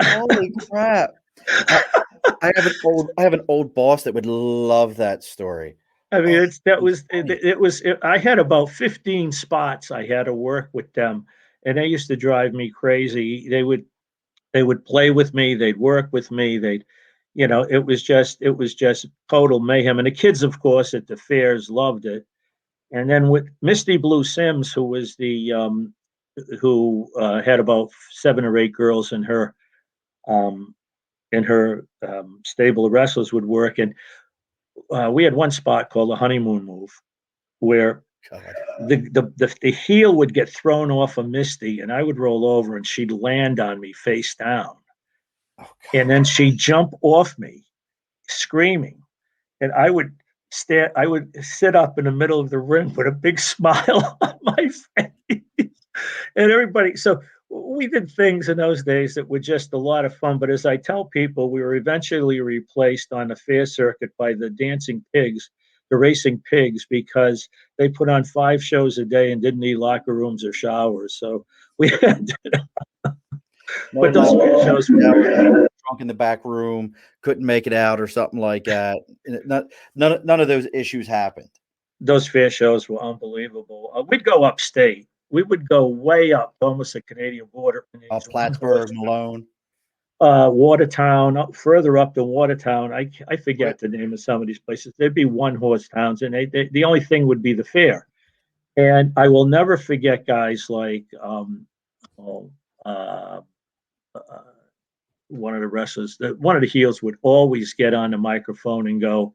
Holy crap! I have an old boss that would love that story. I mean, I had about 15 spots I had to work with them, and they used to drive me crazy. They would play with me, they'd work with me, it was just total mayhem. And the kids, of course, at the fairs loved it. And then with Misty Blue Sims, who was who had about 7 or 8 girls in her stable of wrestlers, would work. And we had one spot called the honeymoon move, where the heel would get thrown off of Misty, and I would roll over, and she'd land on me face down. And then she'd jump off me, screaming, and I would sit up in the middle of the ring with a big smile on my face, and everybody. So we did things in those days that were just a lot of fun. But as I tell people, we were eventually replaced on the fair circuit by the dancing pigs, the racing pigs, because they put on 5 shows a day and didn't need locker rooms or showers. So we had but those shows were drunk in the back room, couldn't make it out or something like that. None of those issues happened. Those fair shows were unbelievable. We'd go upstate. We would go way up, almost the Canadian border. Plattsburgh, Malone. Watertown, further up than Watertown. I forget the name of some of these places. There'd be one-horse towns, and the only thing would be the fair. And I will never forget guys like one of the wrestlers, one of the heels would always get on the microphone and go,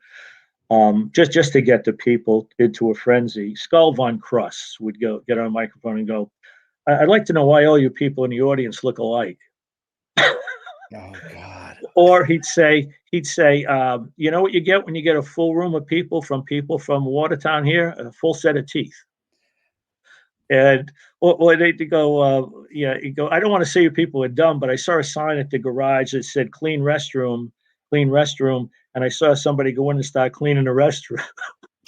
just to get the people into a frenzy. Skull Von Krust would get on a microphone and go, "I'd like to know why all you people in the audience look alike." Oh God. Or he'd say, you know what you get when you get a full room of people from Watertown here, a full set of teeth. And or they'd go, yeah, you go, I don't want to say you people are dumb, but I saw a sign at the garage that said clean restroom, and I saw somebody go in and start cleaning the restroom.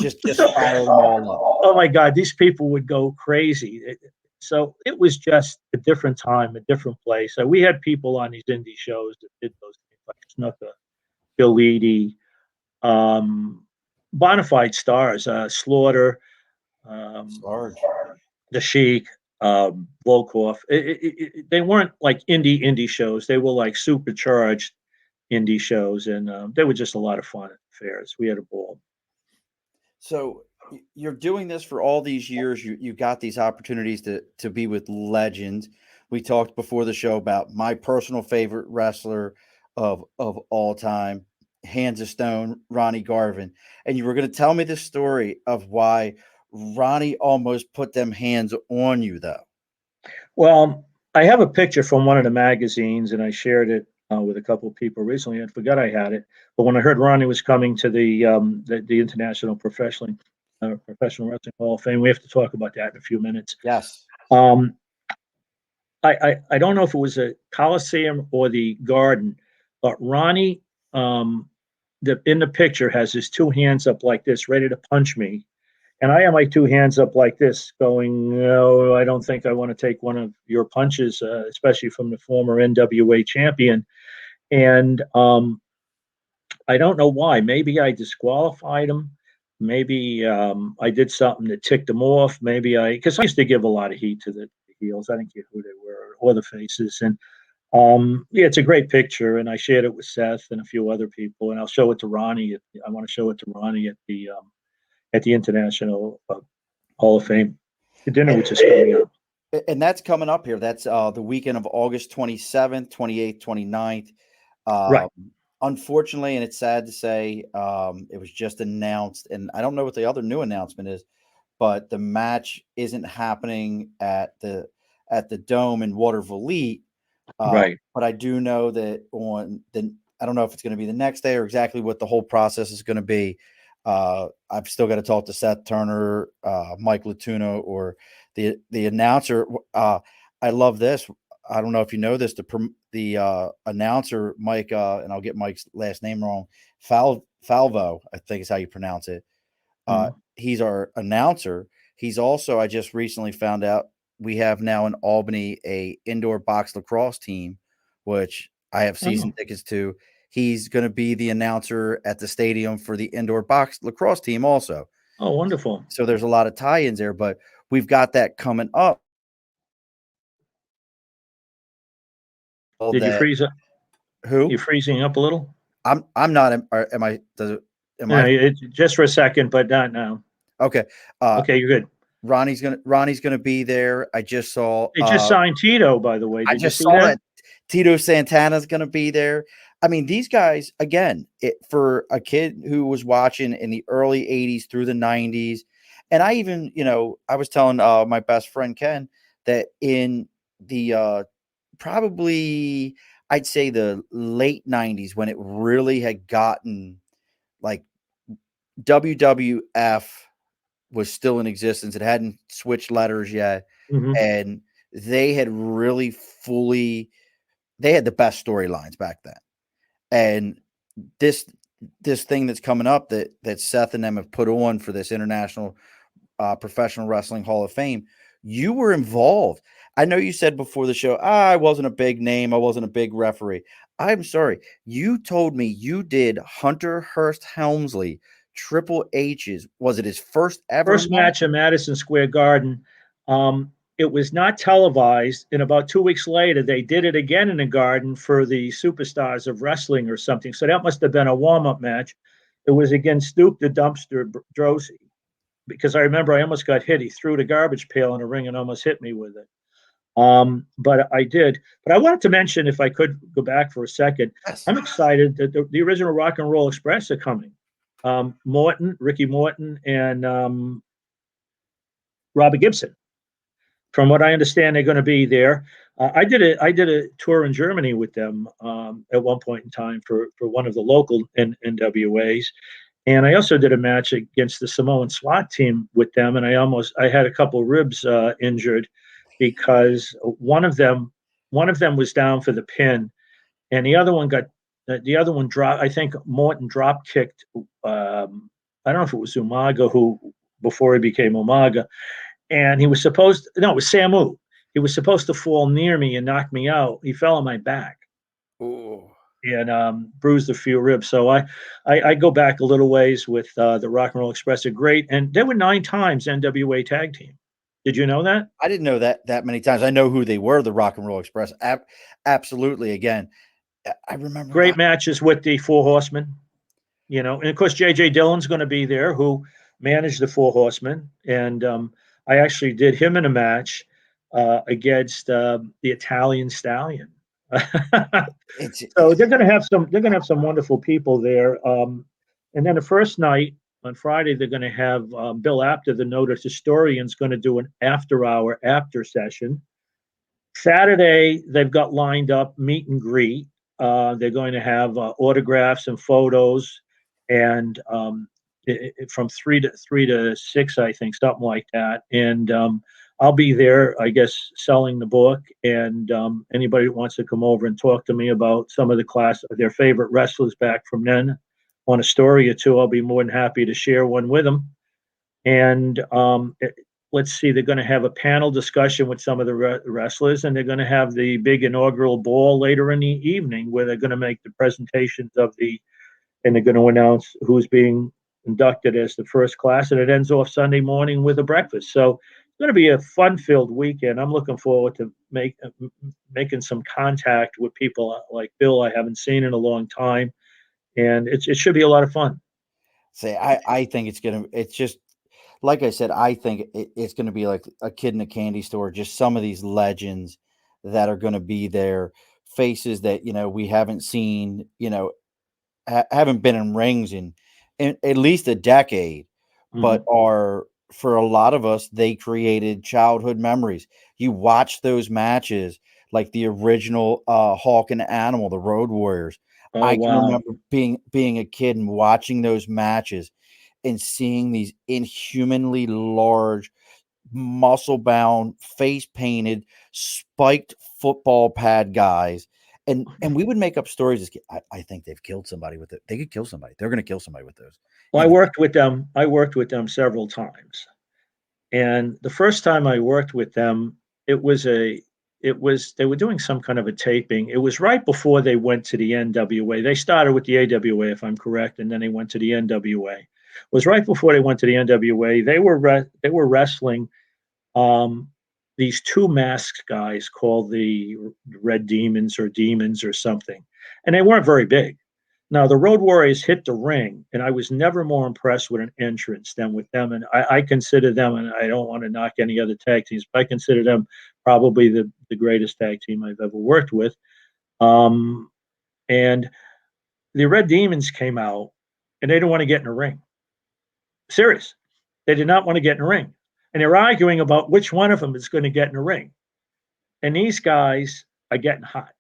Just So, fire them all up. oh my God, these people would go crazy. So it was just a different time, a different place. We had people on these indie shows that did those things like Snooker, Bill Eadie, bona fide stars, Slaughter, um, Sarge. the Sheik, Volkov. They weren't like indie shows. They were like supercharged indie shows, and they were just a lot of fun at the fairs. We had a ball. So you're doing this for all these years. You got these opportunities to be with legends. We talked before the show about my personal favorite wrestler of all time, Hands of Stone, Ronnie Garvin. And you were going to tell me the story of why Ronnie almost put them hands on you, though. Well, I have a picture from one of the magazines, and I shared it with a couple of people recently. I forgot I had it, but when I heard Ronnie was coming to the International Professional Wrestling Hall of Fame, we have to talk about that in a few minutes. Yes. Um, I don't know if it was a Coliseum or the Garden, but Ronnie, in the picture, has his two hands up like this, ready to punch me. And I have my two hands up like this, going, no, I don't think I want to take one of your punches, especially from the former NWA champion. And I don't know why. Maybe I disqualified him. Maybe I did something that ticked him off. Because I used to give a lot of heat to the heels. I didn't care who they were or the faces. And yeah, it's a great picture. And I shared it with Seth and a few other people. And I'll show it to Ronnie. I want to show it to Ronnie at the International Hall of Fame. The dinner And, which is coming up. and that's coming up here. That's the weekend of August 27th, 28th, 29th. Right. Unfortunately, and it's sad to say, it was just announced, and I don't know what the other new announcement is, but the match isn't happening at the Dome in Waterville. Right. But I do know that I don't know if it's going to be the next day or exactly what the whole process is going to be. I've still got to talk to Seth Turner, Mike Latuno, or the announcer. I love this. I don't know if you know this. The announcer, Mike, and I'll get Mike's last name wrong. Falvo, I think is how you pronounce it. He's our announcer. He's also, I just recently found out, we have now in Albany a indoor box lacrosse team, which I have season tickets to. He's going to be the announcer at the stadium for the indoor box lacrosse team also. Oh, wonderful. So there's a lot of tie-ins there, but we've got that coming up. Did you freeze up? Who? You're freezing up a little? I'm not. Am I? Am Yeah, I? just for a second, but not now. Okay. Okay, you're good. Ronnie's gonna be there. I just saw. They just signed Tito, by the way. I Did you just see saw that? Tito Santana's gonna be there. I mean, these guys again. For a kid who was watching in the early '80s through the '90s, and I even, I was telling my best friend Ken that in the probably I'd say the late '90s when it really had gotten like WWF was still in existence. It hadn't switched letters yet. Mm-hmm. And they had really they had the best storylines back then. And this thing that's coming up that Seth and them have put on for this International Professional Wrestling Hall of Fame, you were involved. I know you said before the show, I wasn't a big name. I wasn't a big referee. I'm sorry. You told me you did Hunter Hearst Helmsley, Triple H's. Was it his first ever First match at Madison Square Garden. It was not televised, and about 2 weeks later, they did it again in the Garden for the Superstars of Wrestling or something. So that must have been a warm-up match. It was against Duke the Dumpster Drosy, because I remember I almost got hit. He threw the garbage pail in the ring and almost hit me with it. But I did. But I wanted to mention, if I could go back for a second, Yes. I'm excited that the original Rock and Roll Express are coming. Ricky Morton, and Robert Gibson. From what I understand, they're going to be there. I did a tour in Germany with them at one point in time for one of the local NWAs, and I also did a match against the Samoan SWAT team with them, and I had a couple ribs injured because one of them was down for the pin, and the other one dropped. I think Morton drop kicked. I don't know if it was Umaga who before he became Umaga, and he was supposed no, it was Samu. He was supposed to fall near me and knock me out. He fell on my back Ooh. and bruised a few ribs. So I go back a little ways with the Rock and Roll Express. A great, and they were 9 times NWA tag team. Did you know that? I didn't know that many times. I know who they were, the Rock and Roll Express. Absolutely. Again, I remember Great matches with the Four Horsemen. And of course JJ Dillon's going to be there, who managed the Four Horsemen, and I actually did him in a match against the Italian Stallion. it's So they're going to have some wonderful people there. And then the first night on Friday, they're going to have Bill Apter, the noted historian, is going to do an after-hour after session. Saturday, they've got lined up meet and greet. They're going to have autographs and photos, and from 3 to 6, I think, something like that. And I'll be there, I guess, selling the book. And anybody who wants to come over and talk to me about some of their favorite wrestlers back from then, want a story or two, I'll be more than happy to share one with them. And let's see, they're going to have a panel discussion with some of the wrestlers, and they're going to have the big inaugural ball later in the evening where they're going to make the presentations and they're going to announce who's being inducted as the first class, and it ends off Sunday morning with a breakfast. So it's going to be a fun-filled weekend. I'm looking forward to making some contact with people like Bill I haven't seen in a long time, and it should be a lot of fun. I think it's just like I said, I think it's going to be like a kid in a candy store. Just some of these legends that are going to be there, faces that we haven't seen, haven't been in rings in at least a decade, but are, for a lot of us, they created childhood memories. You watch those matches, like the original Hawk and Animal, the Road Warriors. Oh, I can wow. remember being a kid and watching those matches and seeing these inhumanly large, muscle bound, face painted, spiked football pad guys. And we would make up stories as I think they've killed somebody with it. They could kill somebody. They're going to kill somebody with those. Well, I worked with them several times. And the first time I worked with them, they were doing some kind of a taping. It was right before they went to the NWA. They started with the AWA, if I'm correct, and then they went to the NWA. It was right before they went to the NWA. They were wrestling these 2 masked guys called the Red Demons or something, and they weren't very big. Now, the Road Warriors hit the ring, and I was never more impressed with an entrance than with them. And I consider them, and I don't want to knock any other tag teams, but I consider them probably the greatest tag team I've ever worked with. And the Red Demons came out, and they didn't want to get in a ring. Serious. They did not want to get in a ring. And they're arguing about which one of them is going to get in a ring. And these guys are getting hot.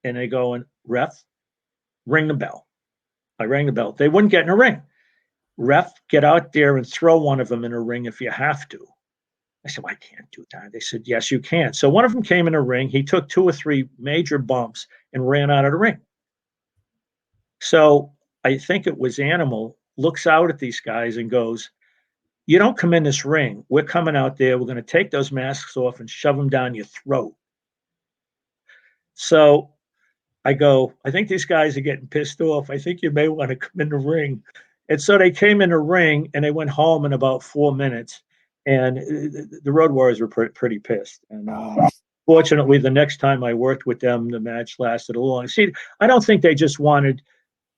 And they go, and ref, ring the bell. I rang the bell. They wouldn't get in a ring. Ref, get out there and throw one of them in a ring if you have to. I said, well, I can't do that. They said, yes, you can. So one of them came in a ring. He took 2 or 3 major bumps and ran out of the ring. So I think it was Animal looks out at these guys and goes, you don't come in this ring. We're coming out there. We're going to take those masks off and shove them down your throat. So I go, I think these guys are getting pissed off. I think you may want to come in the ring. And so they came in the ring and they went home in about 4 minutes. And the Road Warriors were pretty pissed. And fortunately, the next time I worked with them, the match lasted a long. See, I don't think they just wanted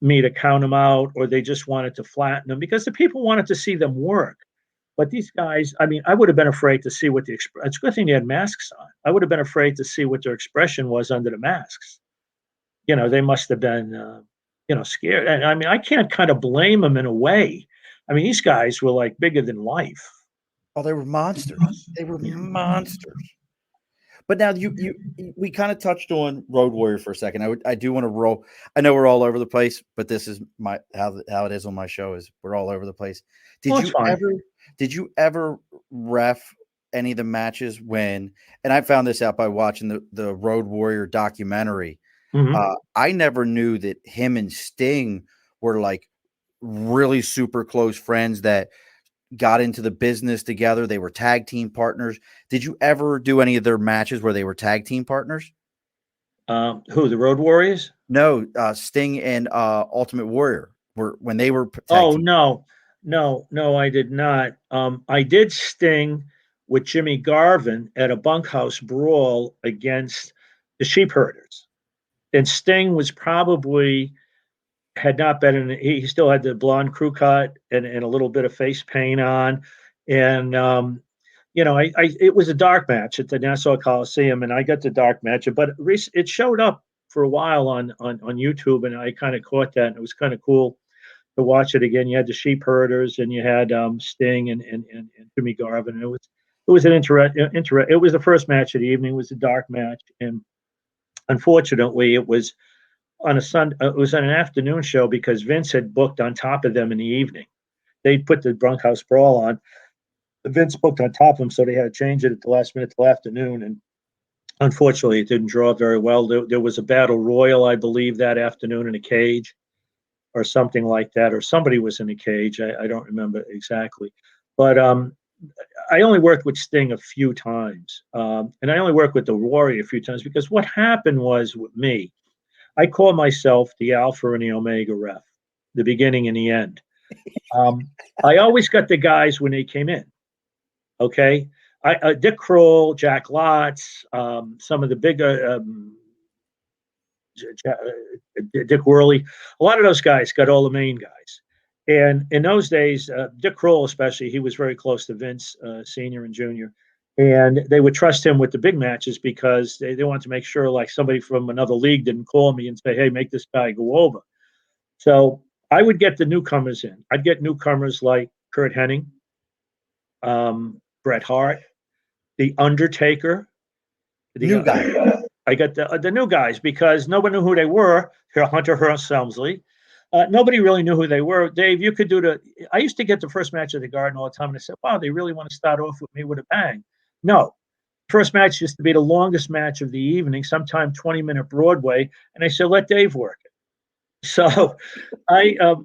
me to count them out or they just wanted to flatten them, because the people wanted to see them work. But these guys, I mean, I would have been afraid to see what it's a good thing they had masks on. I would have been afraid to see what their expression was under the masks. They must have been, scared. And I mean, I can't kind of blame them in a way. I mean, these guys were like bigger than life. Oh, they were monsters. They were monsters. But now we kind of touched on Road Warrior for a second. I do want to roll. I know we're all over the place, but this is my how it is on my show is we're all over the place. Well, it's fine. Did you ever ref any of the matches when? And I found this out by watching the Road Warrior documentary. I never knew that him and Sting were like really super close friends that got into the business together. They were tag team partners. Did you ever do any of their matches where they were tag team partners? Who, the Road Warriors? No, Sting and Ultimate Warrior were when they were tag team. No, I did not. I did Sting with Jimmy Garvin at a bunkhouse brawl against the Sheepherders. And Sting was probably had not been in. He still had the blonde crew cut and a little bit of face paint on, and it was a dark match at the Nassau Coliseum, and I got the dark match, but it showed up for a while on YouTube, and I kind of caught that, and it was kind of cool to watch it again. You had the Sheepherders, and you had Sting and Jimmy Garvin. It was an it was the first match of the evening. It was a dark match, and unfortunately, it was on a Sunday. It was on an afternoon show because Vince had booked on top of them in the evening. They put the Bunkhouse Brawl on. Vince booked on top of them, so they had to change it at the last minute till afternoon. And unfortunately, it didn't draw very well. There was a battle royal, I believe, that afternoon in a cage or something like that, or somebody was in a cage. I don't remember exactly. But I only worked with Sting a few times. And I only worked with the Warrior a few times because what happened was with me, I call myself the Alpha and the Omega ref, the beginning and the end. I always got the guys when they came in. Okay. Dick Kroll, Jack Lotz, some of the bigger, Dick Worley, a lot of those guys got all the main guys. And in those days, Dick Kroll especially, he was very close to Vince Sr. and Jr., and they would trust him with the big matches because they wanted to make sure like somebody from another league didn't call me and say, hey, make this guy go over. So I would get the newcomers in. I'd get newcomers like Kurt Hennig, Bret Hart, The Undertaker. New guy. I got the new guys because nobody knew who they were. Hunter Hearst Helmsley. Nobody really knew who they were. Dave, you could do I used to get the first match of the Garden all the time, and I said, wow, they really want to start off with me with a bang. No. First match used to be the longest match of the evening, sometime 20-minute Broadway, and I said, let Dave work it. So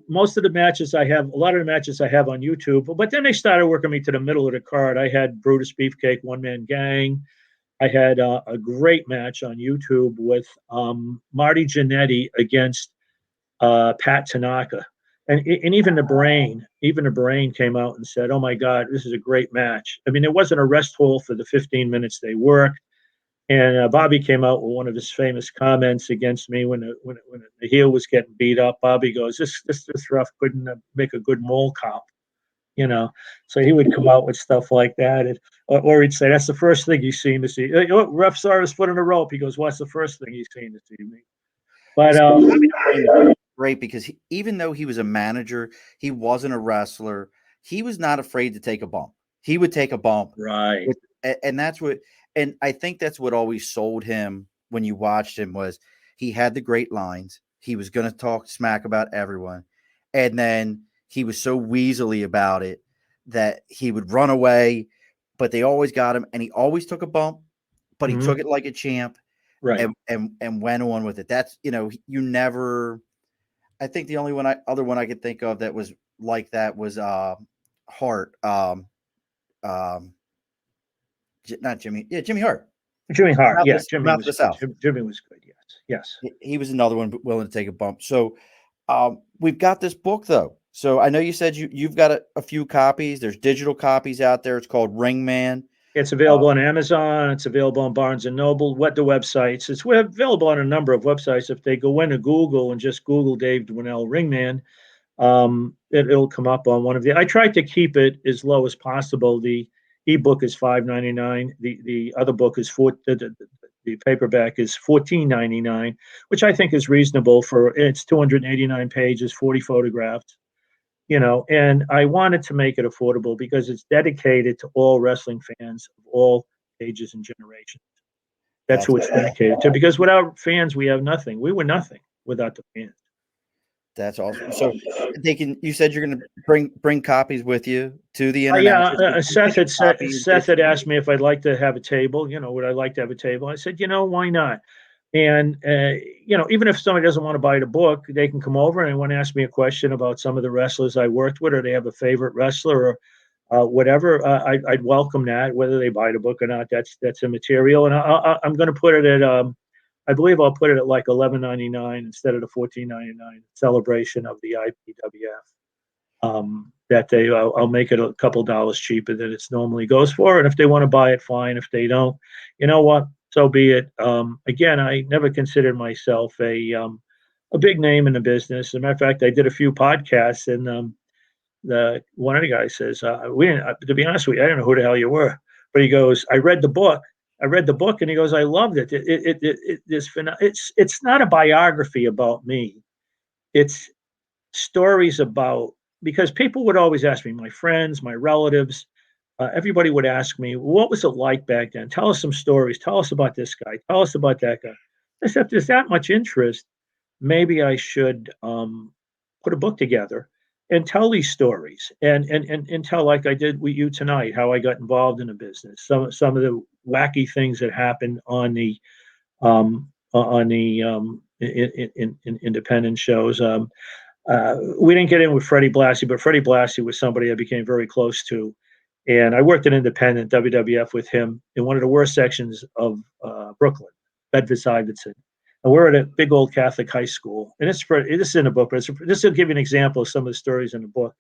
most of the matches I have, a lot of the matches I have on YouTube, but then they started working me to the middle of the card. I had Brutus Beefcake, One Man Gang. I had a great match on YouTube with Marty Jannetty against Pat Tanaka. And even the Brain came out and said, oh my God, this is a great match. I mean, it wasn't a rest hold for the 15 minutes they worked. And Bobby came out with one of his famous comments against me when the heel was getting beat up. Bobby goes, this ref couldn't make a good mole cop, So he would come out with stuff like that. Or he'd say, that's the first thing he's seen this evening. Ref saw his foot on the rope. He goes, what's the first thing he's seen this evening? But great because even though he was a manager, he wasn't a wrestler. He was not afraid to take a bump. He would take a bump. Right. And that's what, and I think that's what always sold him when you watched him was he had the great lines. He was going to talk smack about everyone. And then he was so weaselly about it that he would run away, but they always got him. And he always took a bump, but he took it like a champ. Right. And went on with it. That's, you never, I think the only other one I could think of that was like that was Hart. Not Jimmy. Yeah, Jimmy Hart. Jimmy Hart. Yeah, Jimmy was good. Yes. He was another one willing to take a bump. So we've got this book though. So I know you said you've got a few copies. There's digital copies out there. It's called Ringman. It's available on Amazon. It's available on Barnes & Noble, the websites. It's available on a number of websites. If they go into Google and just Google Dave Dwindell Ringman, it'll come up on one of the. I tried to keep it as low as possible. The ebook is $5.99. The other book is the paperback is $14.99, which I think is reasonable for it's 289 pages, 40 photographs. And I wanted to make it affordable because it's dedicated to all wrestling fans of all ages and generations. That's who it's dedicated to. Because without fans, we have nothing. We were nothing without the fans. That's awesome. So they can. You said you're going to bring copies with you to the Yeah, international. Seth had asked me if I'd like to have a table. Would I like to have a table? I said, why not? And even if somebody doesn't want to buy the book, they can come over and want to ask me a question about some of the wrestlers I worked with, or they have a favorite wrestler, or whatever. I'd welcome that, whether they buy the book or not. That's immaterial. And I'm going to put it at. I believe I'll put it at like $11.99 instead of the $14.99 celebration of the IPWF. That day I'll make it a couple dollars cheaper than it's normally goes for. And if they want to buy it, fine. If they don't, you know what? So be it. Again, I never considered myself a big name in the business. As a matter of fact, I did a few podcasts, and one of the guys says, to be honest with you, I don't know who the hell you were, but he goes, I read the book, and he goes, I loved it. It's not a biography about me. It's stories about, because people would always ask me, my friends, my relatives, everybody would ask me, what was it like back then? Tell us some stories. Tell us about this guy. Tell us about that guy. I said, if there's that much interest, maybe I should put a book together and tell these stories, and tell, like I did with you tonight, how I got involved in the business, some of the wacky things that happened on the in independent shows. We didn't get in with Freddie Blassie, but Freddie Blassie was somebody I became very close to. And I worked in independent WWF with him in one of the worst sections of Brooklyn, Bedford-Stuyvesant. And we're at a big old Catholic high school. And this is in the book, but this will give you an example of some of the stories in the book.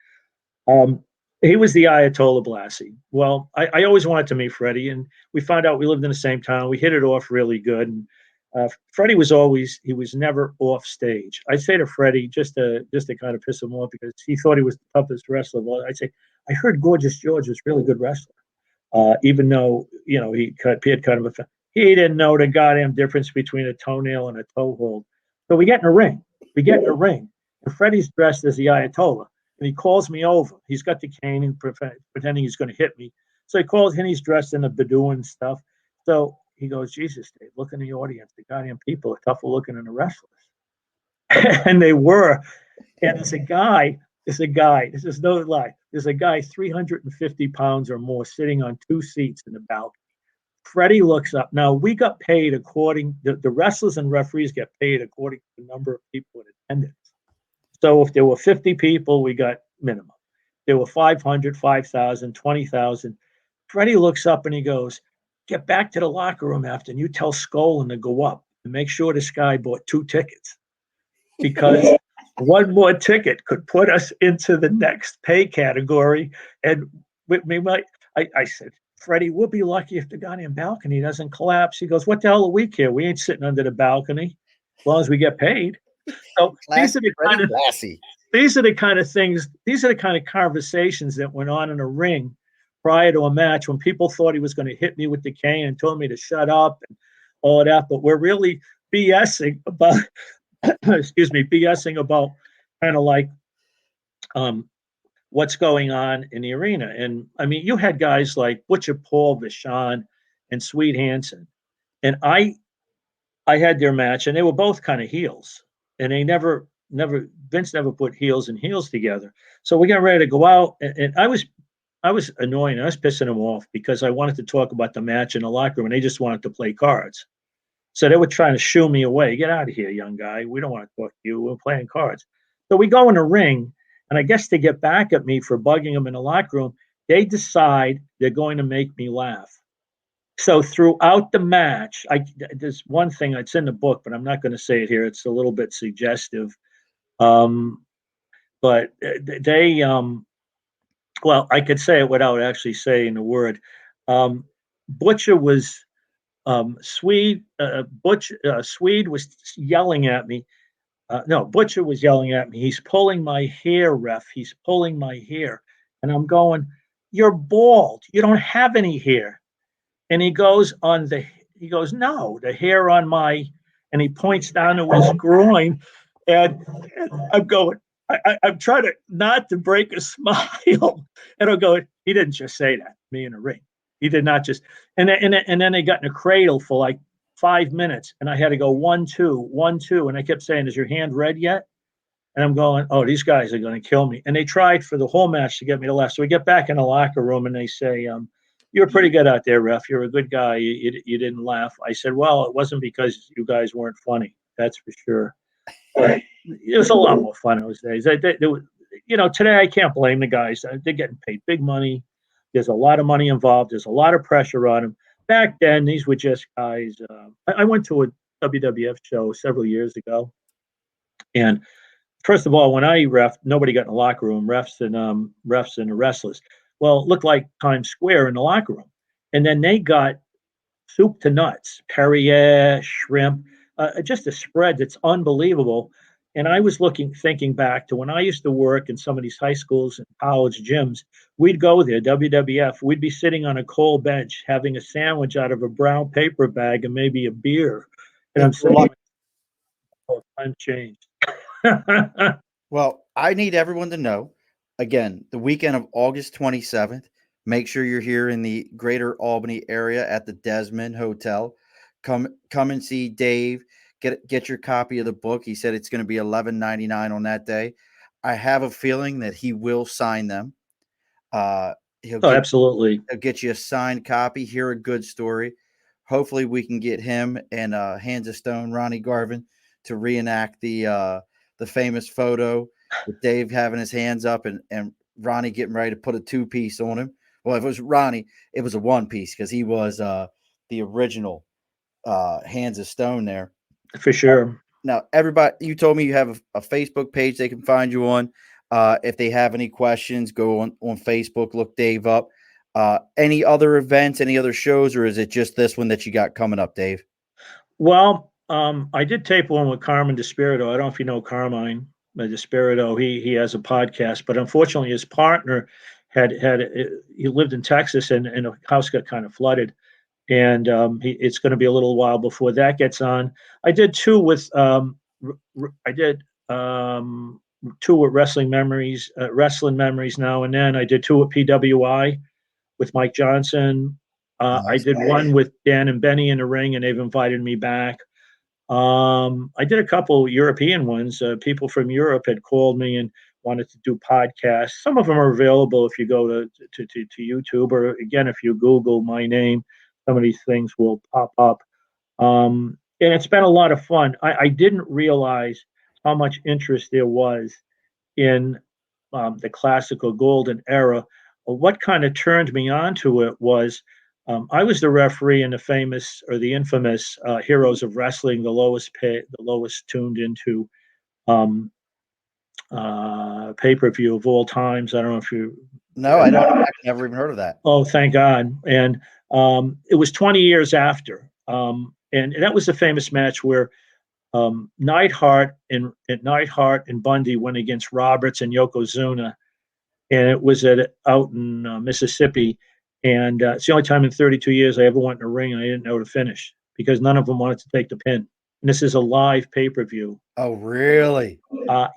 He was the Ayatollah Blassie. Well, I always wanted to meet Freddie, and we found out we lived in the same town. We hit it off really good. And Freddie he was never off stage. I'd say to Freddie, just to kind of piss him off, because he thought he was the toughest wrestler. Well, I'd say, I heard Gorgeous George was a really good wrestler, even though he had kind of a. He didn't know the goddamn difference between a toenail and a toe hold. So we get in a ring. And Freddie's dressed as the Ayatollah, and he calls me over. He's got the cane and pretending he's going to hit me. So he calls, and he's dressed in the Bedouin stuff. So he goes, Jesus, Dave, look in the audience. The goddamn people are tougher looking than the wrestlers. And they were. And there's a guy, this is no lie, there's a guy 350 pounds or more sitting on two seats in the balcony. Freddie looks up. Now, we got paid the wrestlers and referees get paid according to the number of people in attendance. So if there were 50 people, we got minimum. There were 500, 5,000, 20,000. Freddie looks up and he goes, get back to the locker room after, and you tell Skolin to go up and make sure this guy bought 2 tickets, because one more ticket could put us into the next pay category. And I said, Freddie, we'll be lucky if the goddamn balcony doesn't collapse. He goes, what the hell are we care? We ain't sitting under the balcony as long as we get paid. So these are the kind of things, these are the kind of conversations that went on in a ring prior to a match, when people thought he was going to hit me with the cane and told me to shut up and all of that. But we're really BSing about, BSing about kind of like what's going on in the arena. And I mean, you had guys like Butcher Paul, Vachon, and Sweet Hansen. And I had their match, and they were both kind of heels. And they Vince never put heels and heels together. So we got ready to go out, and I was annoying. I was pissing them off because I wanted to talk about the match in the locker room, and they just wanted to play cards. So they were trying to shoo me away. Get out of here, young guy. We don't want to talk to you. We're playing cards. So we go in the ring, and I guess to get back at me for bugging them in the locker room, they decide they're going to make me laugh. So throughout the match, there's one thing, it's in the book, but I'm not going to say it here. It's a little bit suggestive. But they, well, I could say it without actually saying the word. Butcher was, Swede was yelling at me. No, Butcher was yelling at me. He's pulling my hair, ref. He's pulling my hair. And I'm going, you're bald. You don't have any hair. And he goes, no, the hair on my, and he points down to his groin. And I'm going, I'm trying to not to break a smile. And I'm going, he didn't just say that, me in a ring. He did not just, and then they got in a cradle for like 5 minutes, and I had to go 1-2, 1-2, and I kept saying, "Is your hand red yet?" And I'm going, "Oh, these guys are going to kill me." And they tried for the whole match to get me to laugh. So we get back in the locker room, and they say, "You're pretty good out there, ref. You're a good guy. You didn't laugh." I said, "Well, it wasn't because you guys weren't funny. That's for sure." But it was a lot more fun those days. Today I can't blame the guys. They're getting paid big money. There's a lot of money involved. There's a lot of pressure on them. Back then, these were just guys. I went to a WWF show several years ago, and first of all, when I ref, nobody got in the locker room. Refs and the wrestlers. Well, it looked like Times Square in the locker room, and then they got soup to nuts, Perrier, shrimp, just a spread that's unbelievable. And I was thinking back to when I used to work in some of these high schools and college gyms. We'd go there, WWF. We'd be sitting on a cold bench having a sandwich out of a brown paper bag and maybe a beer. And I'm saying, "Oh, time changed." Well, I need everyone to know, again, the weekend of August 27th, make sure you're here in the greater Albany area at the Desmond Hotel. Come and see Dave. Get your copy of the book. He said it's going to be $11.99 on that day. I have a feeling that he will sign them. He'll Oh, get absolutely. He'll get you a signed copy. Hear a good story. Hopefully, we can get him and Hands of Stone, Ronnie Garvin, to reenact the famous photo with Dave having his hands up and Ronnie getting ready to put a 2-piece on him. Well, if it was Ronnie, it was a 1-piece because he was the original Hands of Stone there. For sure. Now, everybody, you told me you have a Facebook page they can find you on. If they have any questions, go on Facebook, look Dave up. Any other events, any other shows, or is it just this one that you got coming up, Dave? Well, I did tape one with Carmen DeSpirito. I don't know if you know Carmine DeSpirito. He has a podcast, but unfortunately, his partner he lived in Texas, and the house got kind of flooded, and it's going to be a little while before that gets on. I did two with two with Wrestling Memories now and then. I did two with PWI with Mike Johnson. I Nice. did one with Dan and Benny in the ring, and they've invited me back. I did a couple European ones. People from Europe had called me and wanted to do podcasts. Some of them are available if you go to YouTube, or again, if you Google my name, some of these things will pop up. And it's been a lot of fun. I didn't realize how much interest there was in the classical golden era. What kind of turned me on to it was I was the referee in the famous or the infamous Heroes of Wrestling, the lowest tuned into pay-per-view of all times. I don't know if you. No, I don't. I've never even heard of that. Oh, thank God! And it was 20 years after, and that was the famous match where Neidhart and Bundy went against Roberts and Yokozuna, and it was out in Mississippi. And it's the only time in 32 years I ever went in a ring and I didn't know to finish because none of them wanted to take the pin. And this is a live pay-per-view. Oh, really?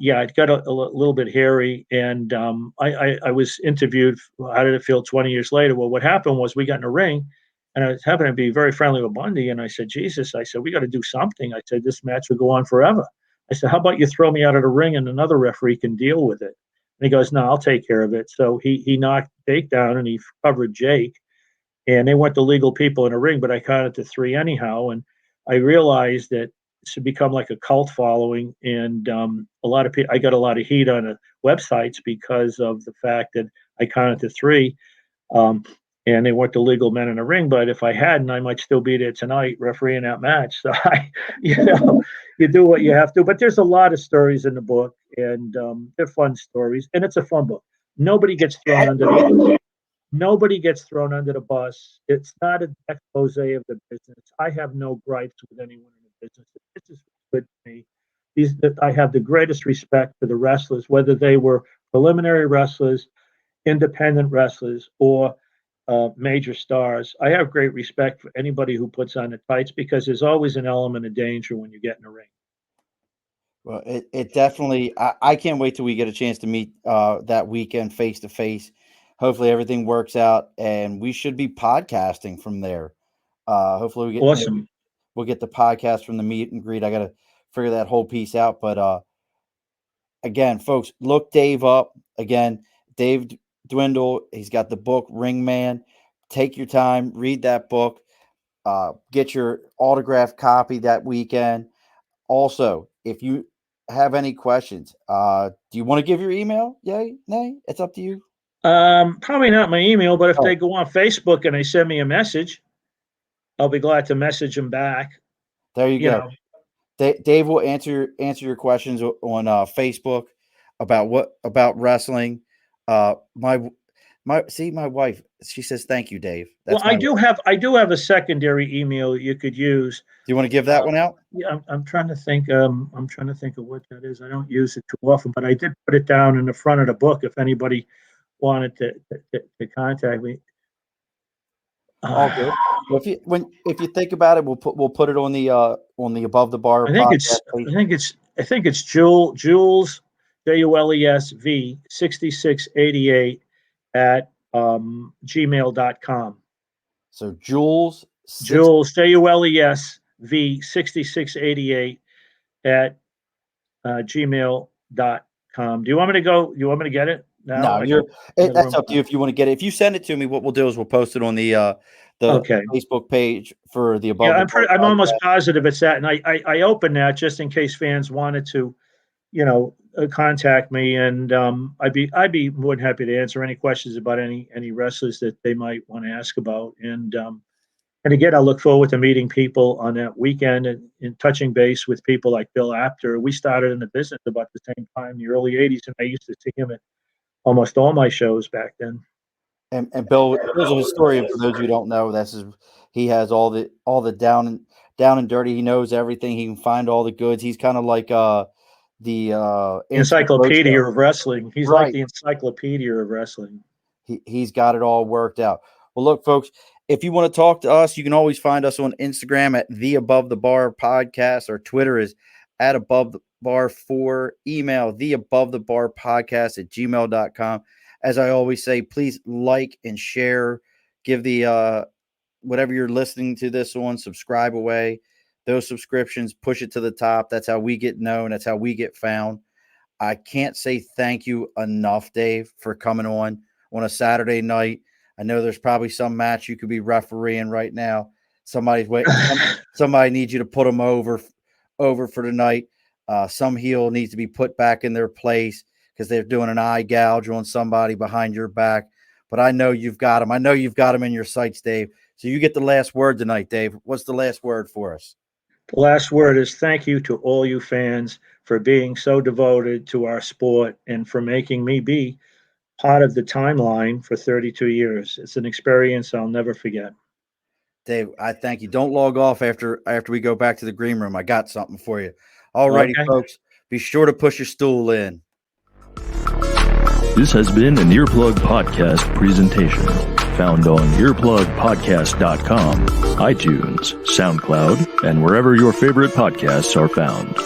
Yeah, it got a little bit hairy, and I was interviewed. How did it feel 20 years later? Well, what happened was we got in a ring, and I was happened to be very friendly with Bundy, and I said, "Jesus," I said, "we got to do something." I said, "This match will go on forever." I said, "How about you throw me out of the ring and another referee can deal with it?" And he goes, "No, I'll take care of it." So he knocked Jake down and he covered Jake, and they went to legal people in a ring, but I counted to 3 anyhow, and I realized that this had become like a cult following, and a lot of people. I got a lot of heat on the websites because of the fact that I counted to 3. And they weren't the legal men in the ring, but if I hadn't, I might still be there tonight refereeing that match. So you do what you have to. But there's a lot of stories in the book, and they're fun stories, and it's a fun book. Nobody gets thrown under the bus. It's not an expose of the business. I have no gripes with anyone in the business. This is good to me. I have the greatest respect for the wrestlers, whether they were preliminary wrestlers, independent wrestlers, or major stars. I have great respect for anybody who puts on the tights because there's always an element of danger when you get in a ring. Well, it definitely. I can't wait till we get a chance to meet that weekend face to face. Hopefully, everything works out, and we should be podcasting from there. Hopefully, we get Awesome. we'll get the podcast from the meet and greet. I got to figure that whole piece out. But again, folks, look Dave up. Again, Dave Dwindell. He's got the book Ringman. Take your time, read that book. Get your autographed copy that weekend. Also, if you have any questions, do you want to give your email? Yay, nay? It's up to you. Probably not my email, but if Oh. they go on Facebook and they send me a message, I'll be glad to message them back. There you go. know. Dave will answer your questions on Facebook about wrestling. My wife, she says thank you, Dave. Well, I do have a secondary email you could use. Do you want to give that one out? Yeah, I'm trying to think. I'm trying to think of what that is. I don't use it too often, but I did put it down in the front of the book if anybody wanted to contact me. All good. Well, if you think about it, we'll put it on the Above the Bar. I think it's Jules JULESV 6688 at gmail.com. So Jules JULESV 6688 at gmail.com. Do you want me to get it? No, that's up to you if you want to get it. If you send it to me, what we'll do is we'll post it on the Facebook page for the Above. Yeah, I'm almost positive it's that, and I opened that just in case fans wanted to, contact me, and I'd be more than happy to answer any questions about any wrestlers that they might want to ask about, and again, I look forward to meeting people on that weekend and touching base with people like Bill Apter. We started in the business about the same time, in the early '80s, and I used to see him at almost all my shows back then. And Bill's a historian. For those of you who don't know, he has all the down and dirty. He knows everything. He can find all the goods. He's kind of like the encyclopedia of wrestling. He's right. Like the encyclopedia of wrestling. He's got it all worked out. Well, look, folks, if you want to talk to us, you can always find us on Instagram at the Above the Bar Podcast. Our Twitter is at Above the Bar 4. Email the Above the Bar Podcast at gmail.com. As I always say, please like and share. Give the whatever you're listening to this on, subscribe away. Those subscriptions, push it to the top. That's how we get known. That's how we get found. I can't say thank you enough, Dave, for coming on a Saturday night. I know there's probably some match you could be refereeing right now. Somebody's waiting. Somebody needs you to put them over for tonight. Some heel needs to be put back in their place because they're doing an eye gouge on somebody behind your back. But I know you've got them. I know you've got them in your sights, Dave. So you get the last word tonight, Dave. What's the last word for us? The last word is thank you to all you fans for being so devoted to our sport and for making me be part of the timeline for 32 years. It's an experience I'll never forget. Dave, I thank you. Don't log off after we go back to the green room. I got something for you. All righty, folks. Be sure to push your stool in. This has been an Earplug Podcast presentation. Found on earplugpodcast.com, iTunes, SoundCloud, and wherever your favorite podcasts are found.